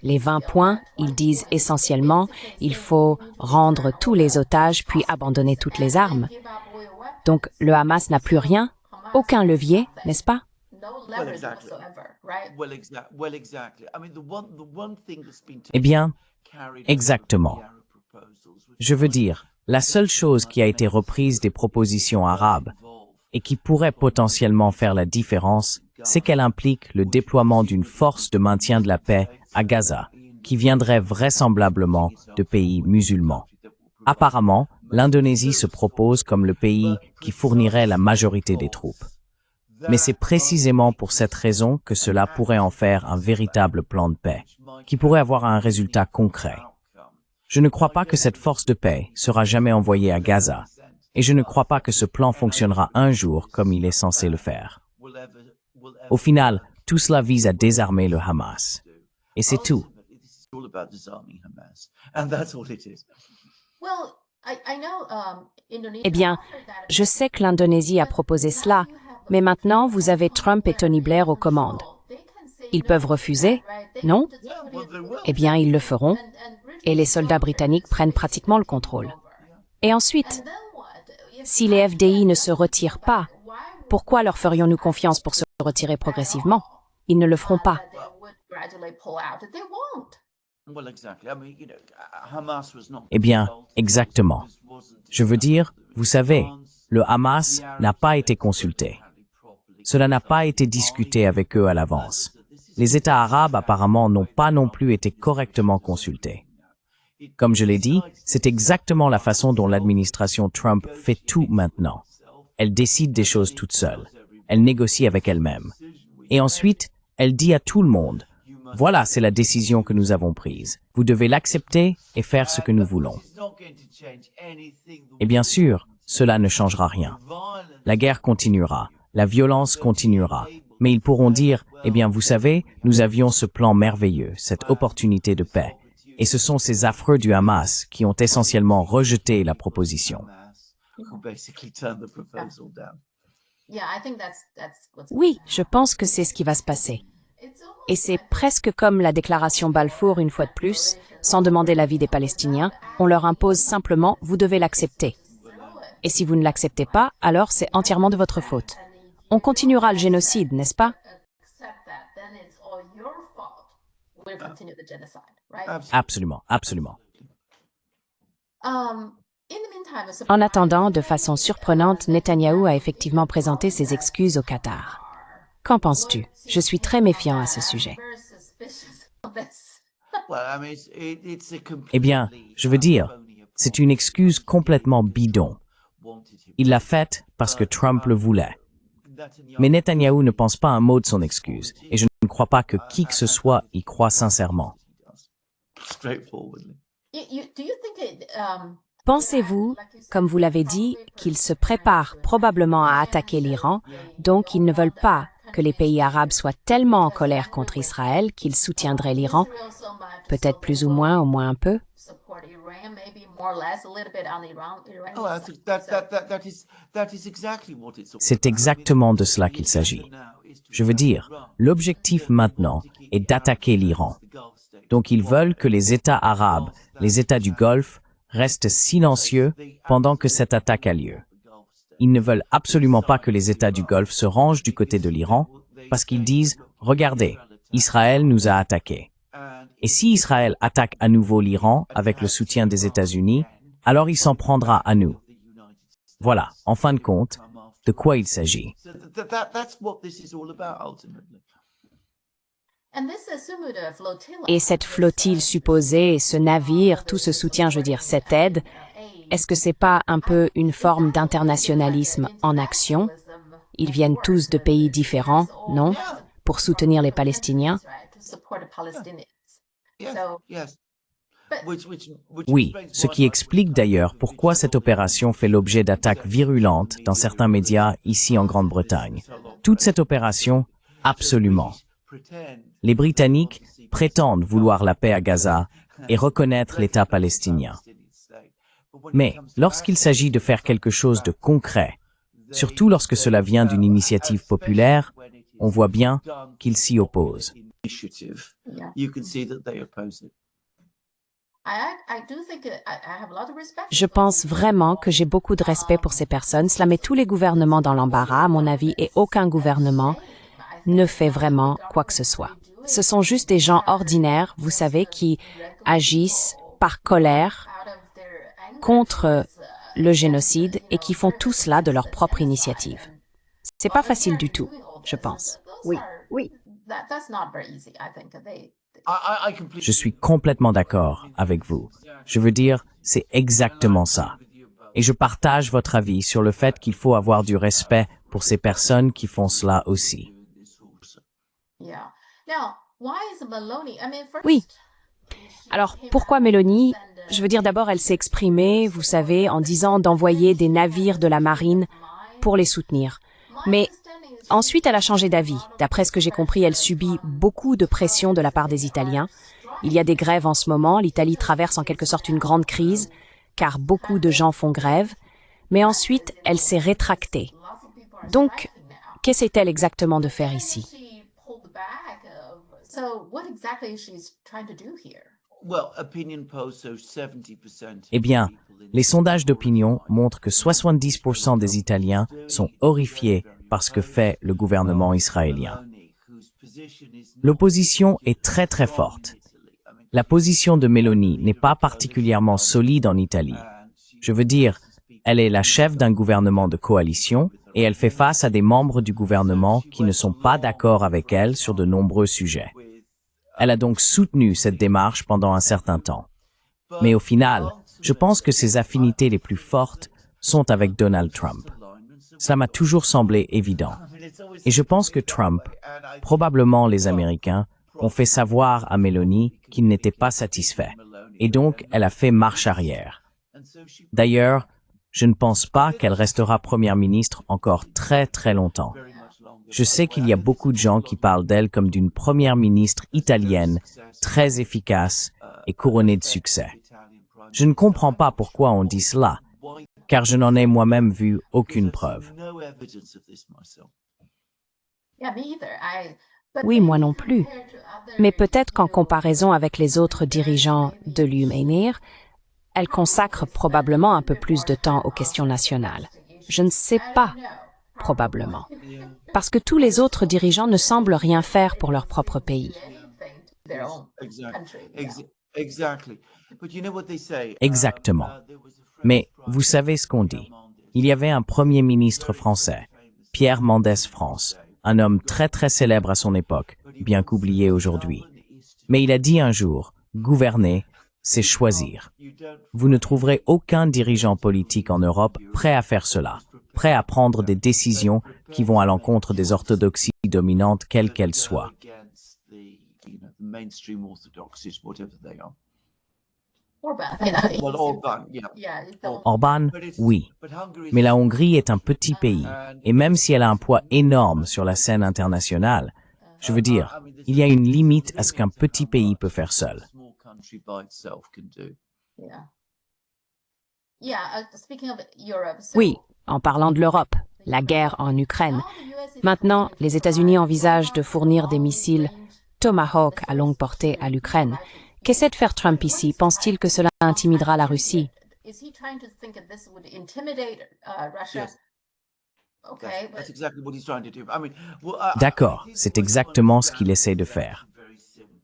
S2: les 20 points, ils disent essentiellement, il faut rendre tous les otages puis abandonner toutes les armes. Donc, le Hamas n'a plus rien, aucun levier, n'est-ce pas?
S1: Eh bien, exactement. Je veux dire, la seule chose qui a été reprise des propositions arabes et qui pourrait potentiellement faire la différence, c'est qu'elle implique le déploiement d'une force de maintien de la paix à Gaza, qui viendrait vraisemblablement de pays musulmans. Apparemment, l'Indonésie se propose comme le pays qui fournirait la majorité des troupes. Mais c'est précisément pour cette raison que cela pourrait en faire un véritable plan de paix, qui pourrait avoir un résultat concret. Je ne crois pas que cette force de paix sera jamais envoyée à Gaza, et je ne crois pas que ce plan fonctionnera un jour comme il est censé le faire. Au final, tout cela vise à désarmer le Hamas. Et c'est tout.
S2: Eh bien, je sais que l'Indonésie a proposé cela, mais maintenant vous avez Trump et Tony Blair aux commandes. Ils peuvent refuser, non? Eh bien, ils le feront, et les soldats britanniques prennent pratiquement le contrôle. Et ensuite, si les FDI ne se retirent pas, pourquoi leur ferions-nous confiance pour se retirer progressivement? Ils ne le feront pas.
S1: Eh bien, exactement. Je veux dire, vous savez, le Hamas n'a pas été consulté. Cela n'a pas été discuté avec eux à l'avance. Les États arabes apparemment n'ont pas non plus été correctement consultés. Comme je l'ai dit, c'est exactement la façon dont l'administration Trump fait tout maintenant. Elle décide des choses toute seule. Elle négocie avec elle-même. Et ensuite, elle dit à tout le monde, Voilà, c'est la décision que nous avons prise. Vous devez l'accepter et faire ce que nous voulons. Et bien sûr, cela ne changera rien. La guerre continuera, la violence continuera. Mais ils pourront dire, eh bien, vous savez, nous avions ce plan merveilleux, cette opportunité de paix. Et ce sont ces affreux du Hamas qui ont essentiellement rejeté la proposition.
S2: Oui, je pense que c'est ce qui va se passer. Et c'est presque comme la déclaration Balfour une fois de plus, sans demander l'avis des Palestiniens, on leur impose simplement « vous devez l'accepter ». Et si vous ne l'acceptez pas, alors c'est entièrement de votre faute. On continuera le génocide, n'est-ce pas?
S1: Absolument, absolument.
S2: En attendant, de façon surprenante, Netanyahou a effectivement présenté ses excuses au Qatar. Qu'en penses-tu? Je suis très méfiant à ce sujet.
S1: Eh bien, je veux dire, c'est une excuse complètement bidon. Il l'a faite parce que Trump le voulait. Mais Netanyahou ne pense pas un mot de son excuse, et je ne crois pas que qui que ce soit y croit sincèrement.
S2: Pensez-vous, comme vous l'avez dit, qu'ils se préparent probablement à attaquer l'Iran, donc ils ne veulent pas que les pays arabes soient tellement en colère contre Israël qu'ils soutiendraient l'Iran, peut-être plus ou moins, au moins un peu?
S1: C'est exactement de cela qu'il s'agit. Je veux dire, l'objectif maintenant est d'attaquer l'Iran. Donc ils veulent que les États arabes, les États du Golfe, restent silencieux pendant que cette attaque a lieu. Ils ne veulent absolument pas que les États du Golfe se rangent du côté de l'Iran, parce qu'ils disent « Regardez, Israël nous a attaqués ». Et si Israël attaque à nouveau l'Iran avec le soutien des États-Unis, alors il s'en prendra à nous. Voilà, en fin de compte, de quoi il s'agit.
S2: Et cette flottille supposée, ce navire, tout ce soutien, je veux dire, cette aide, est-ce que c'est pas un peu une forme d'internationalisme en action? Ils viennent tous de pays différents, non? Pour soutenir les Palestiniens?
S1: Oui, ce qui explique d'ailleurs pourquoi cette opération fait l'objet d'attaques virulentes dans certains médias ici en Grande-Bretagne. Toute cette opération, absolument. Les Britanniques prétendent vouloir la paix à Gaza et reconnaître l'État palestinien. Mais lorsqu'il s'agit de faire quelque chose de concret, surtout lorsque cela vient d'une initiative populaire, on voit bien qu'ils s'y opposent.
S2: Je pense vraiment que j'ai beaucoup de respect pour ces personnes. Cela met tous les gouvernements dans l'embarras, à mon avis, et aucun gouvernement ne fait vraiment quoi que ce soit. Ce sont juste des gens ordinaires, vous savez, qui agissent par colère contre le génocide et qui font tout cela de leur propre initiative. C'est pas facile du tout, je pense. Oui, oui.
S1: Je suis complètement d'accord avec vous. Je veux dire, c'est exactement ça. Et je partage votre avis sur le fait qu'il faut avoir du respect pour ces personnes qui font cela aussi.
S2: Oui. Alors, pourquoi Mélanie? Je veux dire, d'abord, elle s'est exprimée, vous savez, en disant d'envoyer des navires de la marine pour les soutenir. Mais ensuite, elle a changé d'avis. D'après ce que j'ai compris, elle subit beaucoup de pression de la part des Italiens. Il y a des grèves en ce moment. L'Italie traverse en quelque sorte une grande crise, car beaucoup de gens font grève. Mais ensuite, elle s'est rétractée. Donc, qu'essaie-t-elle exactement de faire ici?
S1: Eh bien, les sondages d'opinion montrent que 70% des Italiens sont horrifiés par ce que fait le gouvernement israélien. L'opposition est très très forte. La position de Meloni n'est pas particulièrement solide en Italie. Je veux dire, elle est la chef d'un gouvernement de coalition et elle fait face à des membres du gouvernement qui ne sont pas d'accord avec elle sur de nombreux sujets. Elle a donc soutenu cette démarche pendant un certain temps. Mais au final, je pense que ses affinités les plus fortes sont avec Donald Trump. Cela m'a toujours semblé évident. Et je pense que Trump, probablement les Américains, ont fait savoir à Meloni qu'ils n'étaient pas satisfaits, et donc elle a fait marche arrière. D'ailleurs, je ne pense pas qu'elle restera première ministre encore très très longtemps. Je sais qu'il y a beaucoup de gens qui parlent d'elle comme d'une première ministre italienne, très efficace et couronnée de succès. Je ne comprends pas pourquoi on dit cela, car je n'en ai moi-même vu aucune preuve.
S2: Oui, moi non plus. Mais peut-être qu'en comparaison avec les autres dirigeants de l'UMNIR, elle consacre probablement un peu plus de temps aux questions nationales. Je ne sais pas, probablement. Parce que tous les autres dirigeants ne semblent rien faire pour leur propre pays.
S1: Exactement. Mais vous savez ce qu'on dit. Il y avait un premier ministre français, Pierre Mendès France, un homme très très célèbre à son époque, bien qu'oublié aujourd'hui. Mais il a dit un jour, gouverner, c'est choisir. Vous ne trouverez aucun dirigeant politique en Europe prêt à faire cela, prêt à prendre des décisions qui vont à l'encontre des orthodoxies dominantes, quelles qu'elles soient. Orbán, oui. Mais la Hongrie est un petit pays, et même si elle a un poids énorme sur la scène internationale, je veux dire, il y a une limite à ce qu'un petit pays peut faire seul.
S2: Oui, en parlant de l'Europe, la guerre en Ukraine. Maintenant, les États-Unis envisagent de fournir des missiles Tomahawk à longue portée à l'Ukraine. Qu'essaie de faire Trump ici? Pense-t-il que cela intimidera la Russie?
S1: D'accord, c'est exactement ce qu'il essaie de faire.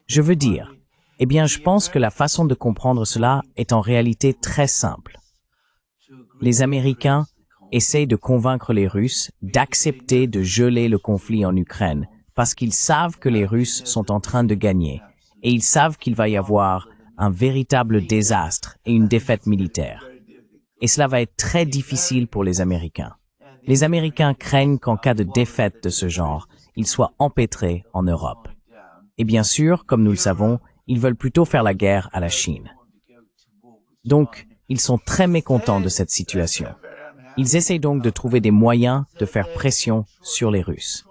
S1: Je veux dire, eh bien, je pense que la façon de comprendre cela est en réalité très simple. Les Américains essayent de convaincre les Russes d'accepter de geler le conflit en Ukraine parce qu'ils savent que les Russes sont en train de gagner et ils savent qu'il va y avoir un véritable désastre et une défaite militaire. Et cela va être très difficile pour les Américains. Les Américains craignent qu'en cas de défaite de ce genre, ils soient empêtrés en Europe. Et bien sûr, comme nous le savons, ils veulent plutôt faire la guerre à la Chine. Donc, ils sont très mécontents de cette situation. Ils essayent donc de trouver des moyens de faire pression sur les Russes.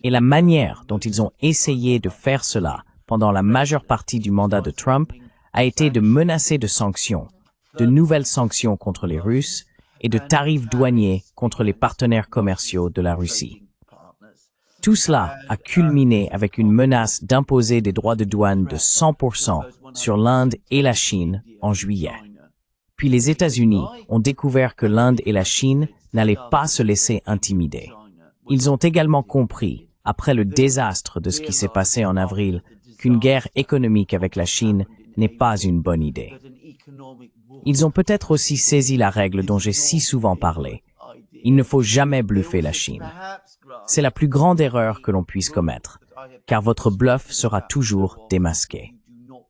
S1: Et la manière dont ils ont essayé de faire cela pendant la majeure partie du mandat de Trump a été de menacer de sanctions, de nouvelles sanctions contre les Russes et de tarifs douaniers contre les partenaires commerciaux de la Russie. Tout cela a culminé avec une menace d'imposer des droits de douane de 100% sur l'Inde et la Chine en juillet. Puis les États-Unis ont découvert que l'Inde et la Chine n'allaient pas se laisser intimider. Ils ont également compris, après le désastre de ce qui s'est passé en avril, qu'une guerre économique avec la Chine n'est pas une bonne idée. Ils ont peut-être aussi saisi la règle dont j'ai si souvent parlé. Il ne faut jamais bluffer la Chine. C'est la plus grande erreur que l'on puisse commettre, car votre bluff sera toujours démasqué.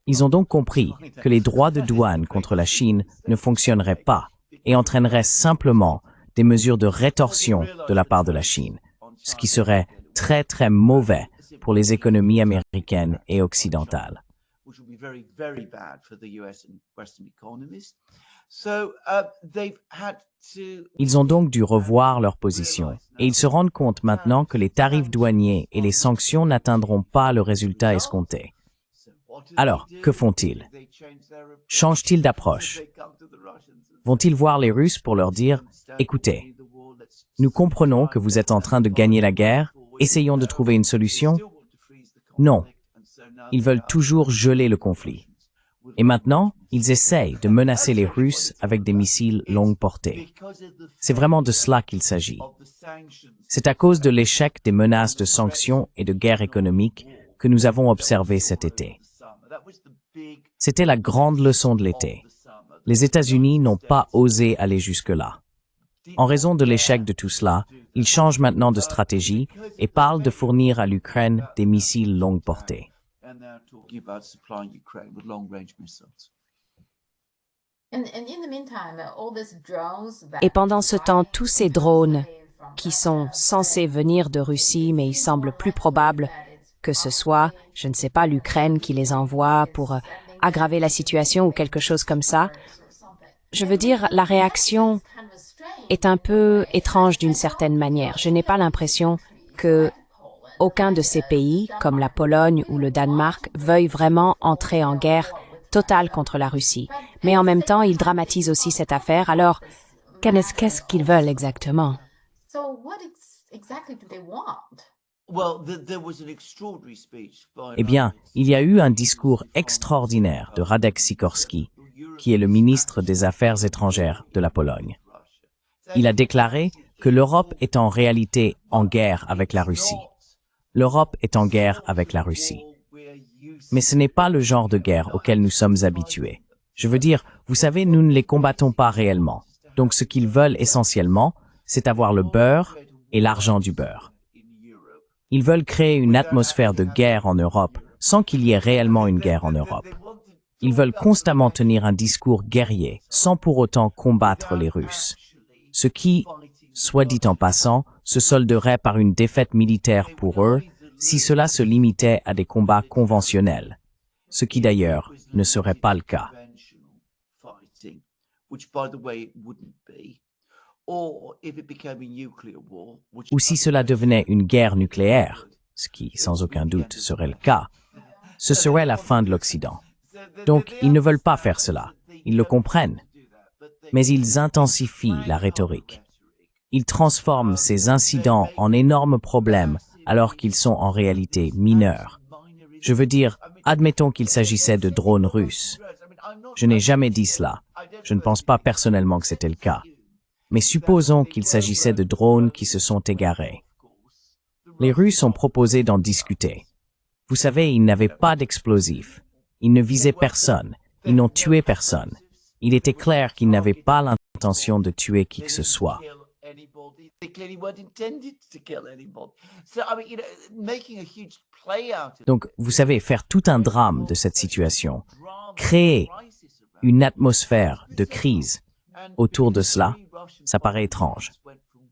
S1: Ils ont donc compris que les droits de douane contre la Chine ne fonctionneraient pas et entraîneraient simplement des mesures de rétorsion de la part de la Chine, ce qui serait très très mauvais pour les économies américaines et occidentales. Ils ont donc dû revoir leur position et ils se rendent compte maintenant que les tarifs douaniers et les sanctions n'atteindront pas le résultat escompté. Alors, que font-ils? Changent-ils d'approche? Vont-ils voir les Russes pour leur dire « Écoutez, nous comprenons que vous êtes en train de gagner la guerre, essayons de trouver une solution ?» Non. Ils veulent toujours geler le conflit. Et maintenant, ils essayent de menacer les Russes avec des missiles longue portée. C'est vraiment de cela qu'il s'agit. C'est à cause de l'échec des menaces de sanctions et de guerre économique que nous avons observé cet été. C'était la grande leçon de l'été. Les États-Unis n'ont pas osé aller jusque-là. En raison de l'échec de tout cela, ils changent maintenant de stratégie et parlent de fournir à l'Ukraine des missiles longue portée.
S2: Et pendant ce temps, tous ces drones qui sont censés venir de Russie, mais il semble plus probable que ce soit, je ne sais pas, l'Ukraine qui les envoie pour aggraver la situation ou quelque chose comme ça. Je veux dire, la réaction est un peu étrange d'une certaine manière. Je n'ai pas l'impression que aucun de ces pays, comme la Pologne ou le Danemark, veuille vraiment entrer en guerre totale contre la Russie. Mais en même temps, ils dramatisent aussi cette affaire. Alors, qu'est-ce qu'ils veulent exactement?
S1: Eh bien, il y a eu un discours extraordinaire de Radek Sikorski, qui est le ministre des Affaires étrangères de la Pologne. Il a déclaré que l'Europe est en réalité en guerre avec la Russie. L'Europe est en guerre avec la Russie. Mais ce n'est pas le genre de guerre auquel nous sommes habitués. Je veux dire, vous savez, nous ne les combattons pas réellement. Donc ce qu'ils veulent essentiellement, c'est avoir le beurre et l'argent du beurre. Ils veulent créer une atmosphère de guerre en Europe sans qu'il y ait réellement une guerre en Europe. Ils veulent constamment tenir un discours guerrier sans pour autant combattre les Russes. Ce qui, soit dit en passant, se solderait par une défaite militaire pour eux si cela se limitait à des combats conventionnels, ce qui d'ailleurs ne serait pas le cas. Ou si cela devenait une guerre nucléaire, ce qui sans aucun doute serait le cas, ce serait la fin de l'Occident. Donc ils ne veulent pas faire cela, ils le comprennent, mais ils intensifient la rhétorique. Ils transforment ces incidents en énormes problèmes alors qu'ils sont en réalité mineurs. Je veux dire, admettons qu'il s'agissait de drones russes. Je n'ai jamais dit cela. Je ne pense pas personnellement que c'était le cas. Mais supposons qu'il s'agissait de drones qui se sont égarés. Les Russes ont proposé d'en discuter. Vous savez, ils n'avaient pas d'explosifs. Ils ne visaient personne. Ils n'ont tué personne. Il était clair qu'ils n'avaient pas l'intention de tuer qui que ce soit. Donc, vous savez, faire tout un drame de cette situation, créer une atmosphère de crise autour de cela, ça paraît étrange.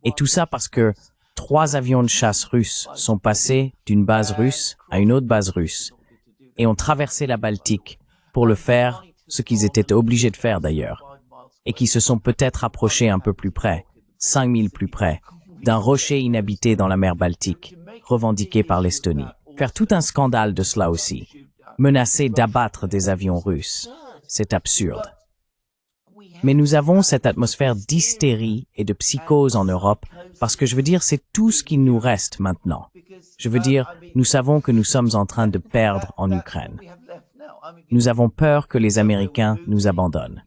S1: Et tout ça parce que 3 avions de chasse russes sont passés d'une base russe à une autre base russe et ont traversé la Baltique pour le faire, ce qu'ils étaient obligés de faire d'ailleurs, et qui se sont peut-être approchés un peu plus près, 5000 plus près, d'un rocher inhabité dans la mer Baltique, revendiqué par l'Estonie. Faire tout un scandale de cela aussi, menacer d'abattre des avions russes, c'est absurde. Mais nous avons cette atmosphère d'hystérie et de psychose en Europe parce que je veux dire, c'est tout ce qu'il nous reste maintenant. Je veux dire, nous savons que nous sommes en train de perdre en Ukraine. Nous avons peur que les Américains nous abandonnent.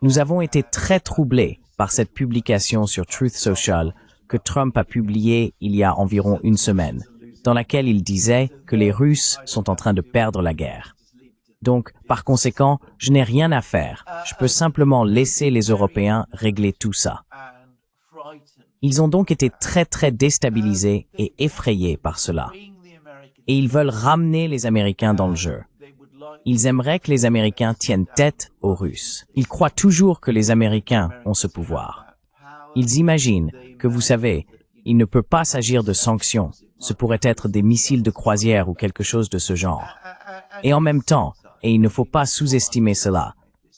S1: Nous avons été très troublés par cette publication sur Truth Social que Trump a publiée il y a environ une semaine, dans laquelle il disait que les Russes sont en train de perdre la guerre. Donc, par conséquent, je n'ai rien à faire. Je peux simplement laisser les Européens régler tout ça. Ils ont donc été très déstabilisés et effrayés par cela. Et ils veulent ramener les Américains dans le jeu. Ils aimeraient que les Américains tiennent tête aux Russes. Ils croient toujours que les Américains ont ce pouvoir. Ils imaginent que, vous savez, il ne peut pas s'agir de sanctions. Ce pourrait être des missiles de croisière ou quelque chose de ce genre. Et en même temps, et il ne faut pas sous-estimer cela,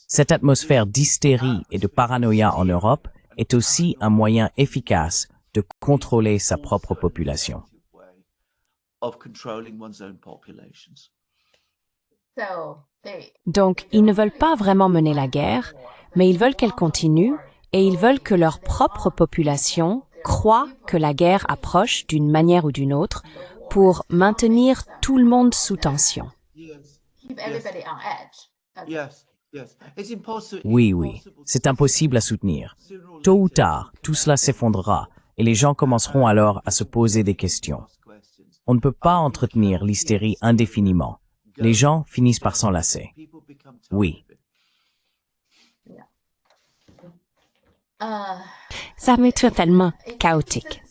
S1: cette atmosphère d'hystérie et de paranoïa en Europe est aussi un moyen efficace de contrôler sa propre population.
S2: Donc, ils ne veulent pas vraiment mener la guerre, mais ils veulent qu'elle continue et ils veulent que leur propre population croit que la guerre approche d'une manière ou d'une autre pour maintenir tout le monde sous tension.
S1: Oui, c'est impossible à soutenir. Tôt ou tard, tout cela s'effondrera et les gens commenceront alors à se poser des questions. On ne peut pas entretenir l'hystérie indéfiniment. Les gens finissent par s'en lasser. Oui.
S2: Ça m'est totalement chaotique.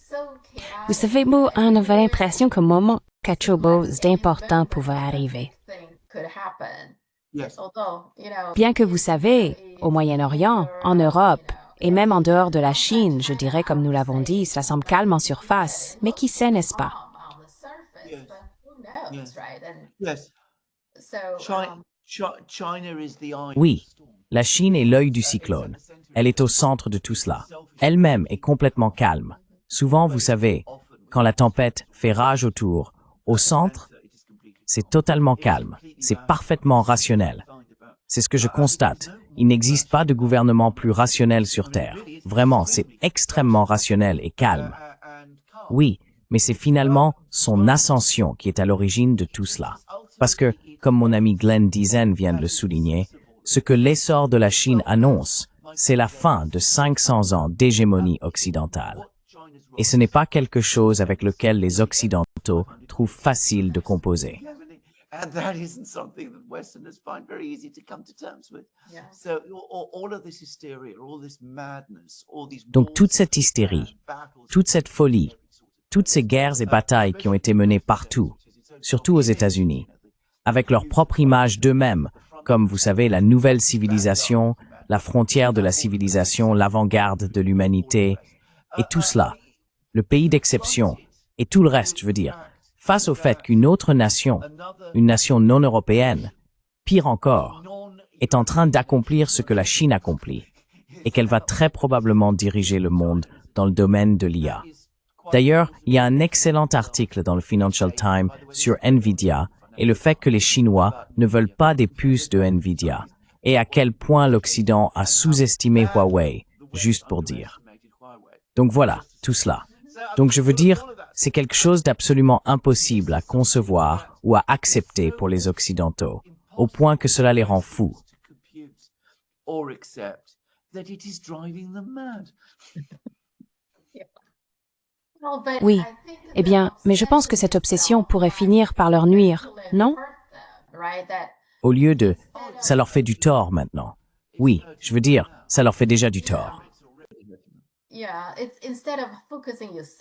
S2: Vous savez, moi, on avait l'impression qu'au moment quelque chose d'important pouvait arriver. Bien que vous savez, au Moyen-Orient, en Europe, et même en dehors de la Chine, je dirais comme nous l'avons dit, cela semble calme en surface, mais qui sait, n'est-ce pas?
S1: Oui, la Chine est l'œil du cyclone. Elle est au centre de tout cela. Elle-même est complètement calme. Souvent, vous savez, quand la tempête fait rage autour, au centre, c'est totalement calme. C'est parfaitement rationnel. C'est ce que je constate. Il n'existe pas de gouvernement plus rationnel sur Terre. Vraiment, c'est extrêmement rationnel et calme. Oui, mais c'est finalement son ascension qui est à l'origine de tout cela. Parce que, comme mon ami Glenn Dizen vient de le souligner, ce que l'essor de la Chine annonce, c'est la fin de 500 ans d'hégémonie occidentale. Et ce n'est pas quelque chose avec lequel les Occidentaux trouvent facile de composer.
S3: And that isn't something that Westerners find very easy to come to terms with. So all of this hysteria, all this madness, all these
S1: Donc toute cette hystérie, toute cette folie, toutes ces guerres et batailles qui ont été menées partout, surtout aux États-Unis, avec leur propre image d'eux-mêmes, comme vous savez la nouvelle civilisation, la frontière de la civilisation, l'avant-garde de l'humanité, et tout cela, le pays d'exception, et tout le reste, je veux dire, face au fait qu'une autre nation, une nation non européenne, pire encore, est en train d'accomplir ce que la Chine accomplit, et qu'elle va très probablement diriger le monde dans le domaine de l'IA. D'ailleurs, il y a un excellent article dans le Financial Times sur Nvidia et le fait que les Chinois ne veulent pas des puces de Nvidia, et à quel point l'Occident a sous-estimé Huawei, juste pour dire. Donc voilà, tout cela. Donc je veux dire, c'est quelque chose d'absolument impossible à concevoir ou à accepter pour les Occidentaux, au point que cela les rend fous.
S2: Oui, eh bien, mais je pense que cette obsession pourrait finir par leur nuire, non?
S1: Au lieu de « ça leur fait du tort maintenant ». Oui, je veux dire, ça leur fait déjà du tort.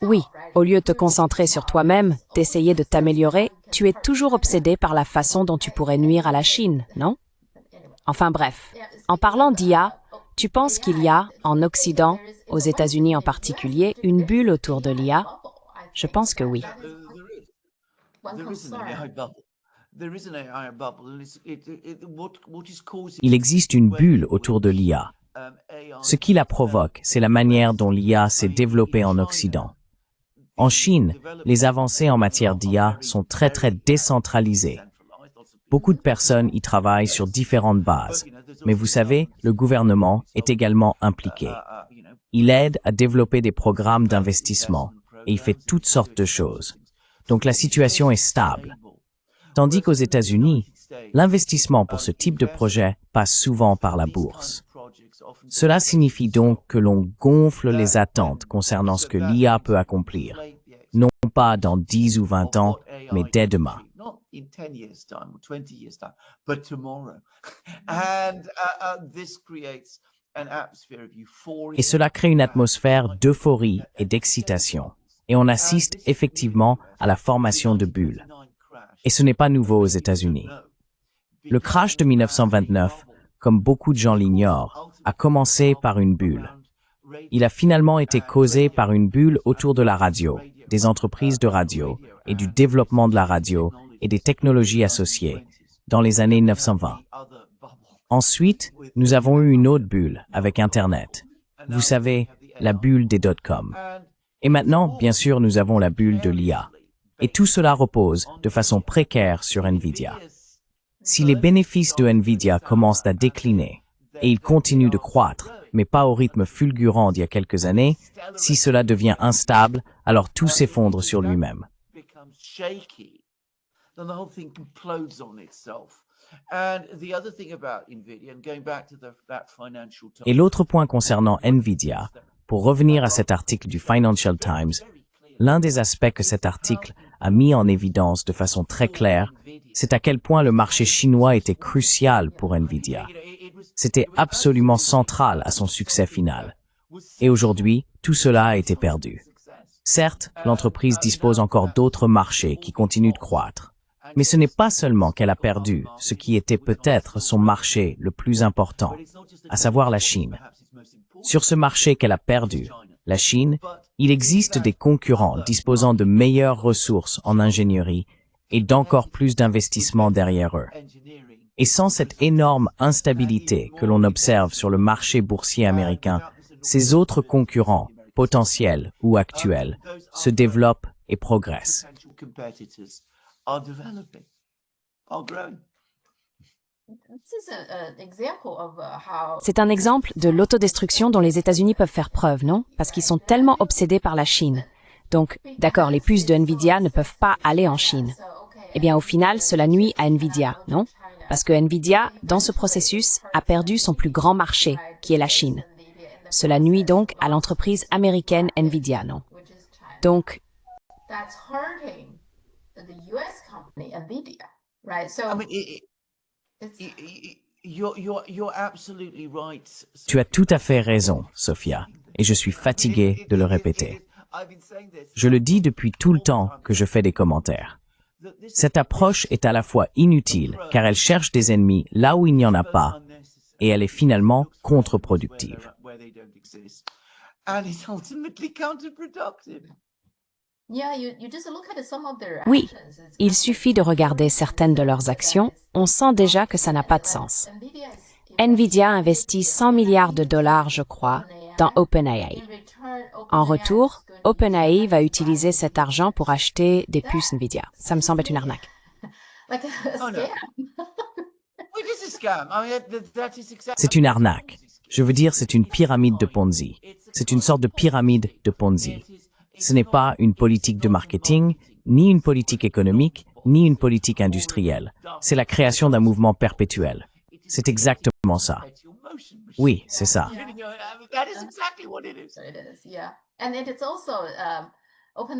S2: Oui, au lieu de te concentrer sur toi-même, d'essayer de t'améliorer, tu es toujours obsédé par la façon dont tu pourrais nuire à la Chine, non? Enfin bref, en parlant d'IA, tu penses qu'il y a, en Occident, aux États-Unis en particulier, une bulle autour de l'IA? Je pense que oui.
S1: Il existe une bulle autour de l'IA. Ce qui la provoque, c'est la manière dont l'IA s'est développée en Occident. En Chine, les avancées en matière d'IA sont très décentralisées. Beaucoup de personnes y travaillent sur différentes bases, mais vous savez, le gouvernement est également impliqué. Il aide à développer des programmes d'investissement et il fait toutes sortes de choses. Donc la situation est stable. Tandis qu'aux États-Unis, l'investissement pour ce type de projet passe souvent par la bourse. Cela signifie donc que l'on gonfle les attentes concernant ce que l'IA peut accomplir, non pas dans 10 ou 20 ans, mais dès demain. Et cela crée une atmosphère d'euphorie et d'excitation, et on assiste effectivement à la formation de bulles. Et ce n'est pas nouveau aux États-Unis. Le crash de 1929, comme beaucoup de gens l'ignorent, a commencé par une bulle. Il a finalement été causé par une bulle autour de la radio, des entreprises de radio et du développement de la radio et des technologies associées dans les années 1920. Ensuite, nous avons eu une autre bulle avec Internet. Vous savez, la bulle des dot-com. Et maintenant, bien sûr, nous avons la bulle de l'IA. Et tout cela repose de façon précaire sur Nvidia. Si les bénéfices de Nvidia commencent à décliner, et ils continuent de croître, mais pas au rythme fulgurant d'il y a quelques années, si cela devient instable, alors tout s'effondre sur lui-même. Et l'autre point concernant Nvidia, pour revenir à cet article du Financial Times, l'un des aspects que cet article a mis en évidence de façon très claire, c'est à quel point le marché chinois était crucial pour Nvidia. C'était absolument central à son succès final. Et aujourd'hui, tout cela a été perdu. Certes, l'entreprise dispose encore d'autres marchés qui continuent de croître. Mais ce n'est pas seulement qu'elle a perdu ce qui était peut-être son marché le plus important, à savoir la Chine. Sur ce marché qu'elle a perdu, la Chine, il existe des concurrents disposant de meilleures ressources en ingénierie et d'encore plus d'investissements derrière eux. Et sans cette énorme instabilité que l'on observe sur le marché boursier américain, ces autres concurrents, potentiels ou actuels, se développent et progressent.
S2: C'est un exemple de l'autodestruction dont les États-Unis peuvent faire preuve, non? Parce qu'ils sont tellement obsédés par la Chine. Donc, d'accord, les puces de Nvidia ne peuvent pas aller en Chine. Eh bien, au final, cela nuit à Nvidia, non? Parce que Nvidia, dans ce processus, a perdu son plus grand marché, qui est la Chine. Cela nuit donc à l'entreprise américaine Nvidia, non? Donc,
S1: Tu as tout à fait raison, Sophia, et je suis fatigué de le répéter. Je le dis depuis tout le temps que je fais des commentaires. Cette approche est à la fois inutile, car elle cherche des ennemis là où il n'y en a pas, et elle est finalement contre-productive.
S2: oui, il suffit de regarder certaines de leurs actions, on sent déjà que ça n'a pas de sens. Nvidia investit 100 milliards de dollars, je crois, dans OpenAI. En retour, OpenAI va utiliser cet argent pour acheter des puces Nvidia. Ça me semble être une arnaque.
S1: C'est une arnaque. Je veux dire, c'est une pyramide de Ponzi. C'est une sorte de pyramide de Ponzi. Ce n'est pas une politique de marketing, ni une politique économique, ni une politique industrielle. C'est la création d'un mouvement perpétuel. C'est exactement ça. Oui, c'est ça.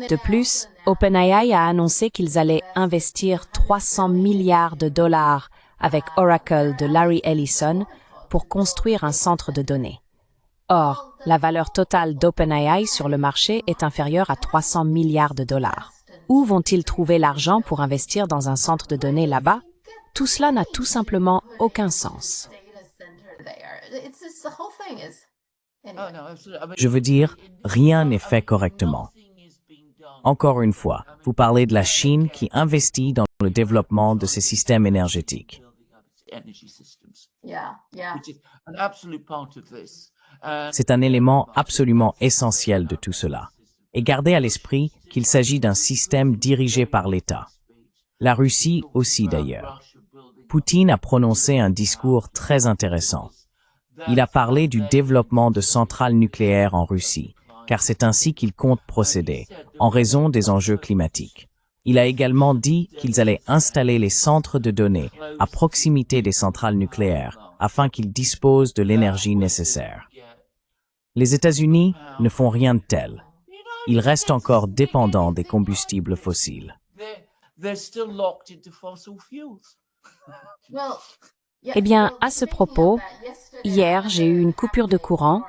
S2: De plus, OpenAI a annoncé qu'ils allaient investir 300 milliards de dollars avec Oracle de Larry Ellison pour construire un centre de données. Or, la valeur totale d'OpenAI sur le marché est inférieure à 300 milliards de dollars. Où vont-ils trouver l'argent pour investir dans un centre de données là-bas? Tout cela n'a tout simplement aucun sens.
S1: Je veux dire, rien n'est fait correctement. Encore une fois, vous parlez de la Chine qui investit dans le développement de ses systèmes énergétiques. C'est un élément absolument essentiel de tout cela. Et gardez à l'esprit qu'il s'agit d'un système dirigé par l'État. La Russie aussi d'ailleurs. Poutine a prononcé un discours très intéressant. Il a parlé du développement de centrales nucléaires en Russie, car c'est ainsi qu'il compte procéder, en raison des enjeux climatiques. Il a également dit qu'ils allaient installer les centres de données à proximité des centrales nucléaires, afin qu'ils disposent de l'énergie nécessaire. Les États-Unis ne font rien de tel. Ils restent encore dépendants des combustibles fossiles.
S2: Eh bien, à ce propos, hier, j'ai eu une coupure de courant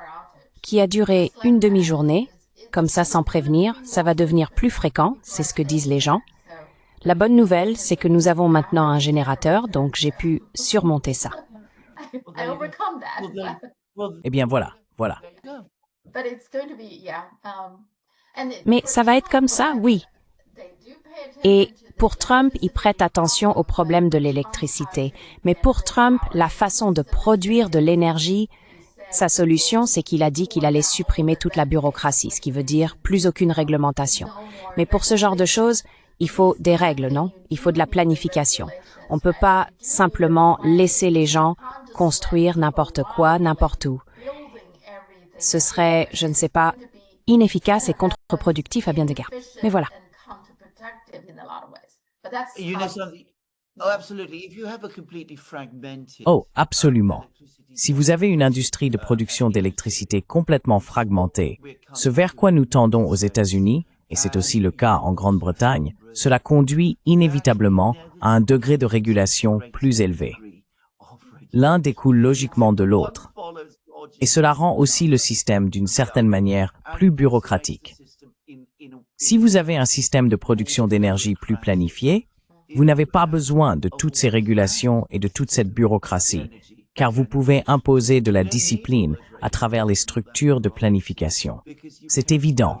S2: qui a duré une demi-journée. Comme ça, sans prévenir, ça va devenir plus fréquent, c'est ce que disent les gens. La bonne nouvelle, c'est que nous avons maintenant un générateur, donc j'ai pu surmonter ça.
S1: Eh bien voilà.
S2: Mais ça va être comme ça, oui. Et pour Trump, il prête attention au problème de l'électricité. Mais pour Trump, la façon de produire de l'énergie, sa solution, c'est qu'il a dit qu'il allait supprimer toute la bureaucratie, ce qui veut dire plus aucune réglementation. Mais pour ce genre de choses, il faut des règles, non? Il faut de la planification. On ne peut pas simplement laisser les gens construire n'importe quoi, n'importe où. Ce serait, je ne sais pas, inefficace et contre-productif à bien des égards. Mais voilà.
S1: Oh, absolument. Si vous avez une industrie de production d'électricité complètement fragmentée, ce vers quoi nous tendons aux États-Unis, et c'est aussi le cas en Grande-Bretagne, cela conduit inévitablement à un degré de régulation plus élevé. L'un découle logiquement de l'autre. Et cela rend aussi le système d'une certaine manière plus bureaucratique. Si vous avez un système de production d'énergie plus planifié, vous n'avez pas besoin de toutes ces régulations et de toute cette bureaucratie, car vous pouvez imposer de la discipline à travers les structures de planification. C'est évident.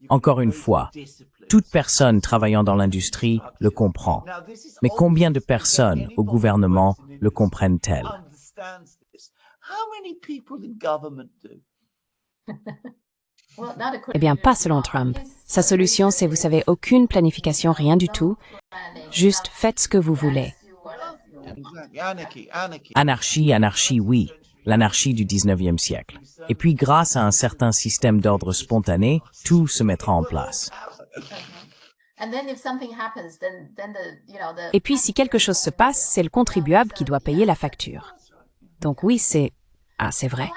S1: Encore une fois, toute personne travaillant dans l'industrie le comprend. Mais combien de personnes au gouvernement le comprennent-elles?
S2: Eh bien, pas selon Trump. Sa solution, c'est, vous savez, aucune planification, rien du tout. Juste faites ce que vous voulez.
S1: Anarchie, anarchie, oui. L'anarchie du 19e siècle. Et puis, grâce à un certain système d'ordre spontané, tout se mettra en place.
S2: Et puis, si quelque chose se passe, c'est le contribuable qui doit payer la facture. Donc oui, c'est... Ah, c'est vrai.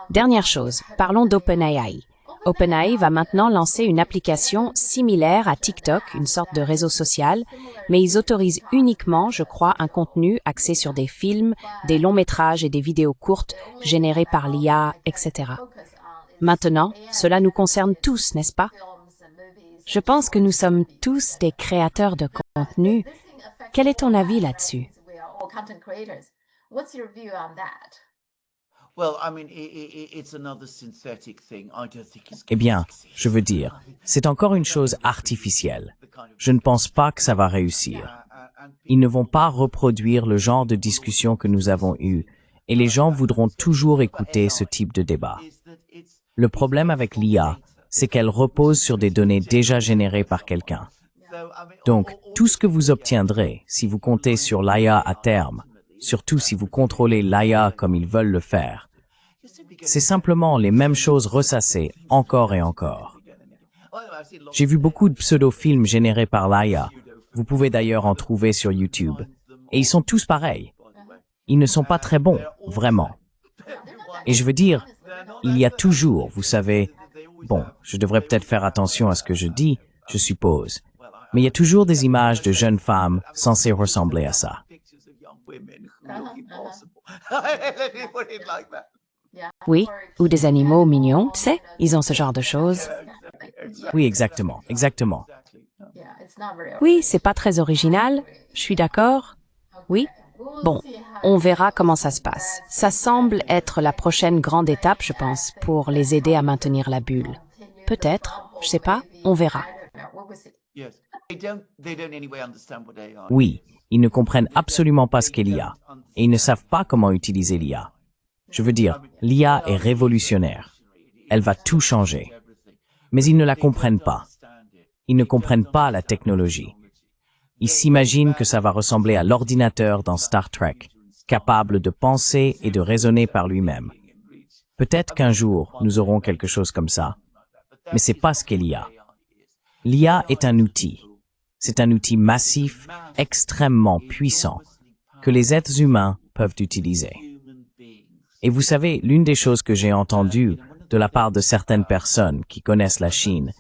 S2: Dernière chose, parlons d'OpenAI. OpenAI va maintenant lancer une application similaire à TikTok, une sorte de réseau social, mais ils autorisent uniquement, je crois, un contenu axé sur des films, des longs métrages et des vidéos courtes générées par l'IA, etc. Maintenant, cela nous concerne tous, n'est-ce pas? Je pense que nous sommes tous des créateurs de contenu. Quel est ton avis là-dessus?
S1: Eh bien, je veux dire, c'est encore une chose artificielle. Je ne pense pas que ça va réussir. Ils ne vont pas reproduire le genre de discussion que nous avons eu, et les gens voudront toujours écouter ce type de débat. Le problème avec l'IA, c'est qu'elle repose sur des données déjà générées par quelqu'un. Donc, tout ce que vous obtiendrez, si vous comptez sur l'IA à terme, surtout si vous contrôlez l'IA comme ils veulent le faire, c'est simplement les mêmes choses ressassées encore et encore. J'ai vu beaucoup de pseudo-films générés par l'IA. Vous pouvez d'ailleurs en trouver sur YouTube. Et ils sont tous pareils. Ils ne sont pas très bons, vraiment. Et je veux dire, il y a toujours, vous savez, bon, je devrais peut-être faire attention à ce que je dis, je suppose, mais il y a toujours des images de jeunes femmes censées ressembler à ça.
S2: Oui, ou des animaux mignons, tu sais, ils ont ce genre de choses.
S1: Oui, exactement, exactement.
S2: Oui, c'est pas très original, je suis d'accord. Oui. Bon, on verra comment ça se passe. Ça semble être la prochaine grande étape, je pense, pour les aider à maintenir la bulle. Peut-être, je sais pas, on verra.
S1: Oui, ils ne comprennent absolument pas ce qu'est l'IA, et ils ne savent pas comment utiliser l'IA. Je veux dire, l'IA est révolutionnaire. Elle va tout changer. Mais ils ne la comprennent pas. Ils ne comprennent pas la technologie. Ils s'imaginent que ça va ressembler à l'ordinateur dans Star Trek, capable de penser et de raisonner par lui-même. Peut-être qu'un jour, nous aurons quelque chose comme ça. Mais c'est pas ce qu'est l'IA. L'IA est un outil. C'est un outil massif, extrêmement puissant, que les êtres humains peuvent utiliser. Et vous savez, l'une des choses que j'ai entendues de la part de certaines personnes qui connaissent la Chine,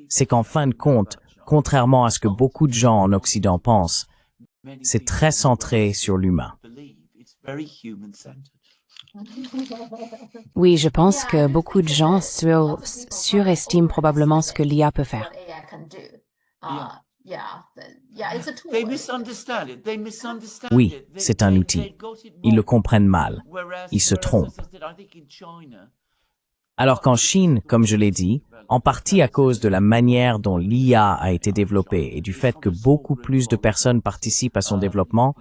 S1: c'est qu'en fin de compte, contrairement à ce que beaucoup de gens en Occident pensent, c'est très centré sur l'humain.
S2: Oui, je pense que beaucoup de gens surestiment probablement ce que l'IA peut faire.
S1: Oui, c'est un outil. Ils le comprennent mal. Ils se trompent. Alors qu'en Chine, comme je l'ai dit, en partie à cause de la manière dont l'IA a été développée et du fait que beaucoup plus de personnes participent à son développement,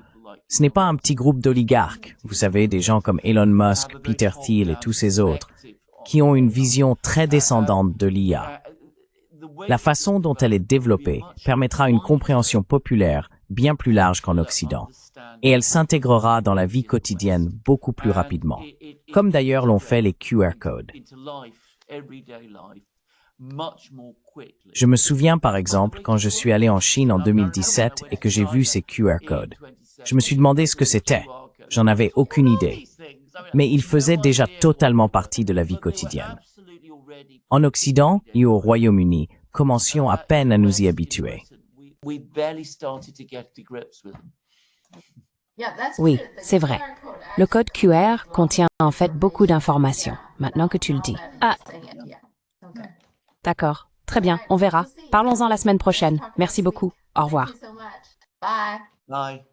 S1: ce n'est pas un petit groupe d'oligarques, vous savez, des gens comme Elon Musk, Peter Thiel et tous ces autres, qui ont une vision très descendante de l'IA. La façon dont elle est développée permettra une compréhension populaire bien plus large qu'en Occident, et elle s'intégrera dans la vie quotidienne beaucoup plus rapidement, comme d'ailleurs l'ont fait les QR codes. Je me souviens par exemple quand je suis allé en Chine en 2017 et que j'ai vu ces QR codes. Je me suis demandé ce que c'était. J'en avais aucune idée. Mais ils faisaient déjà totalement partie de la vie quotidienne. En Occident et au Royaume-Uni, commencions à peine à nous y habituer.
S2: Oui, c'est vrai. Le code QR contient en fait beaucoup d'informations, maintenant que tu le dis. Ah, d'accord. Très bien, on verra. Parlons-en la semaine prochaine. Merci beaucoup. Au revoir.
S4: Bye.
S3: Bye.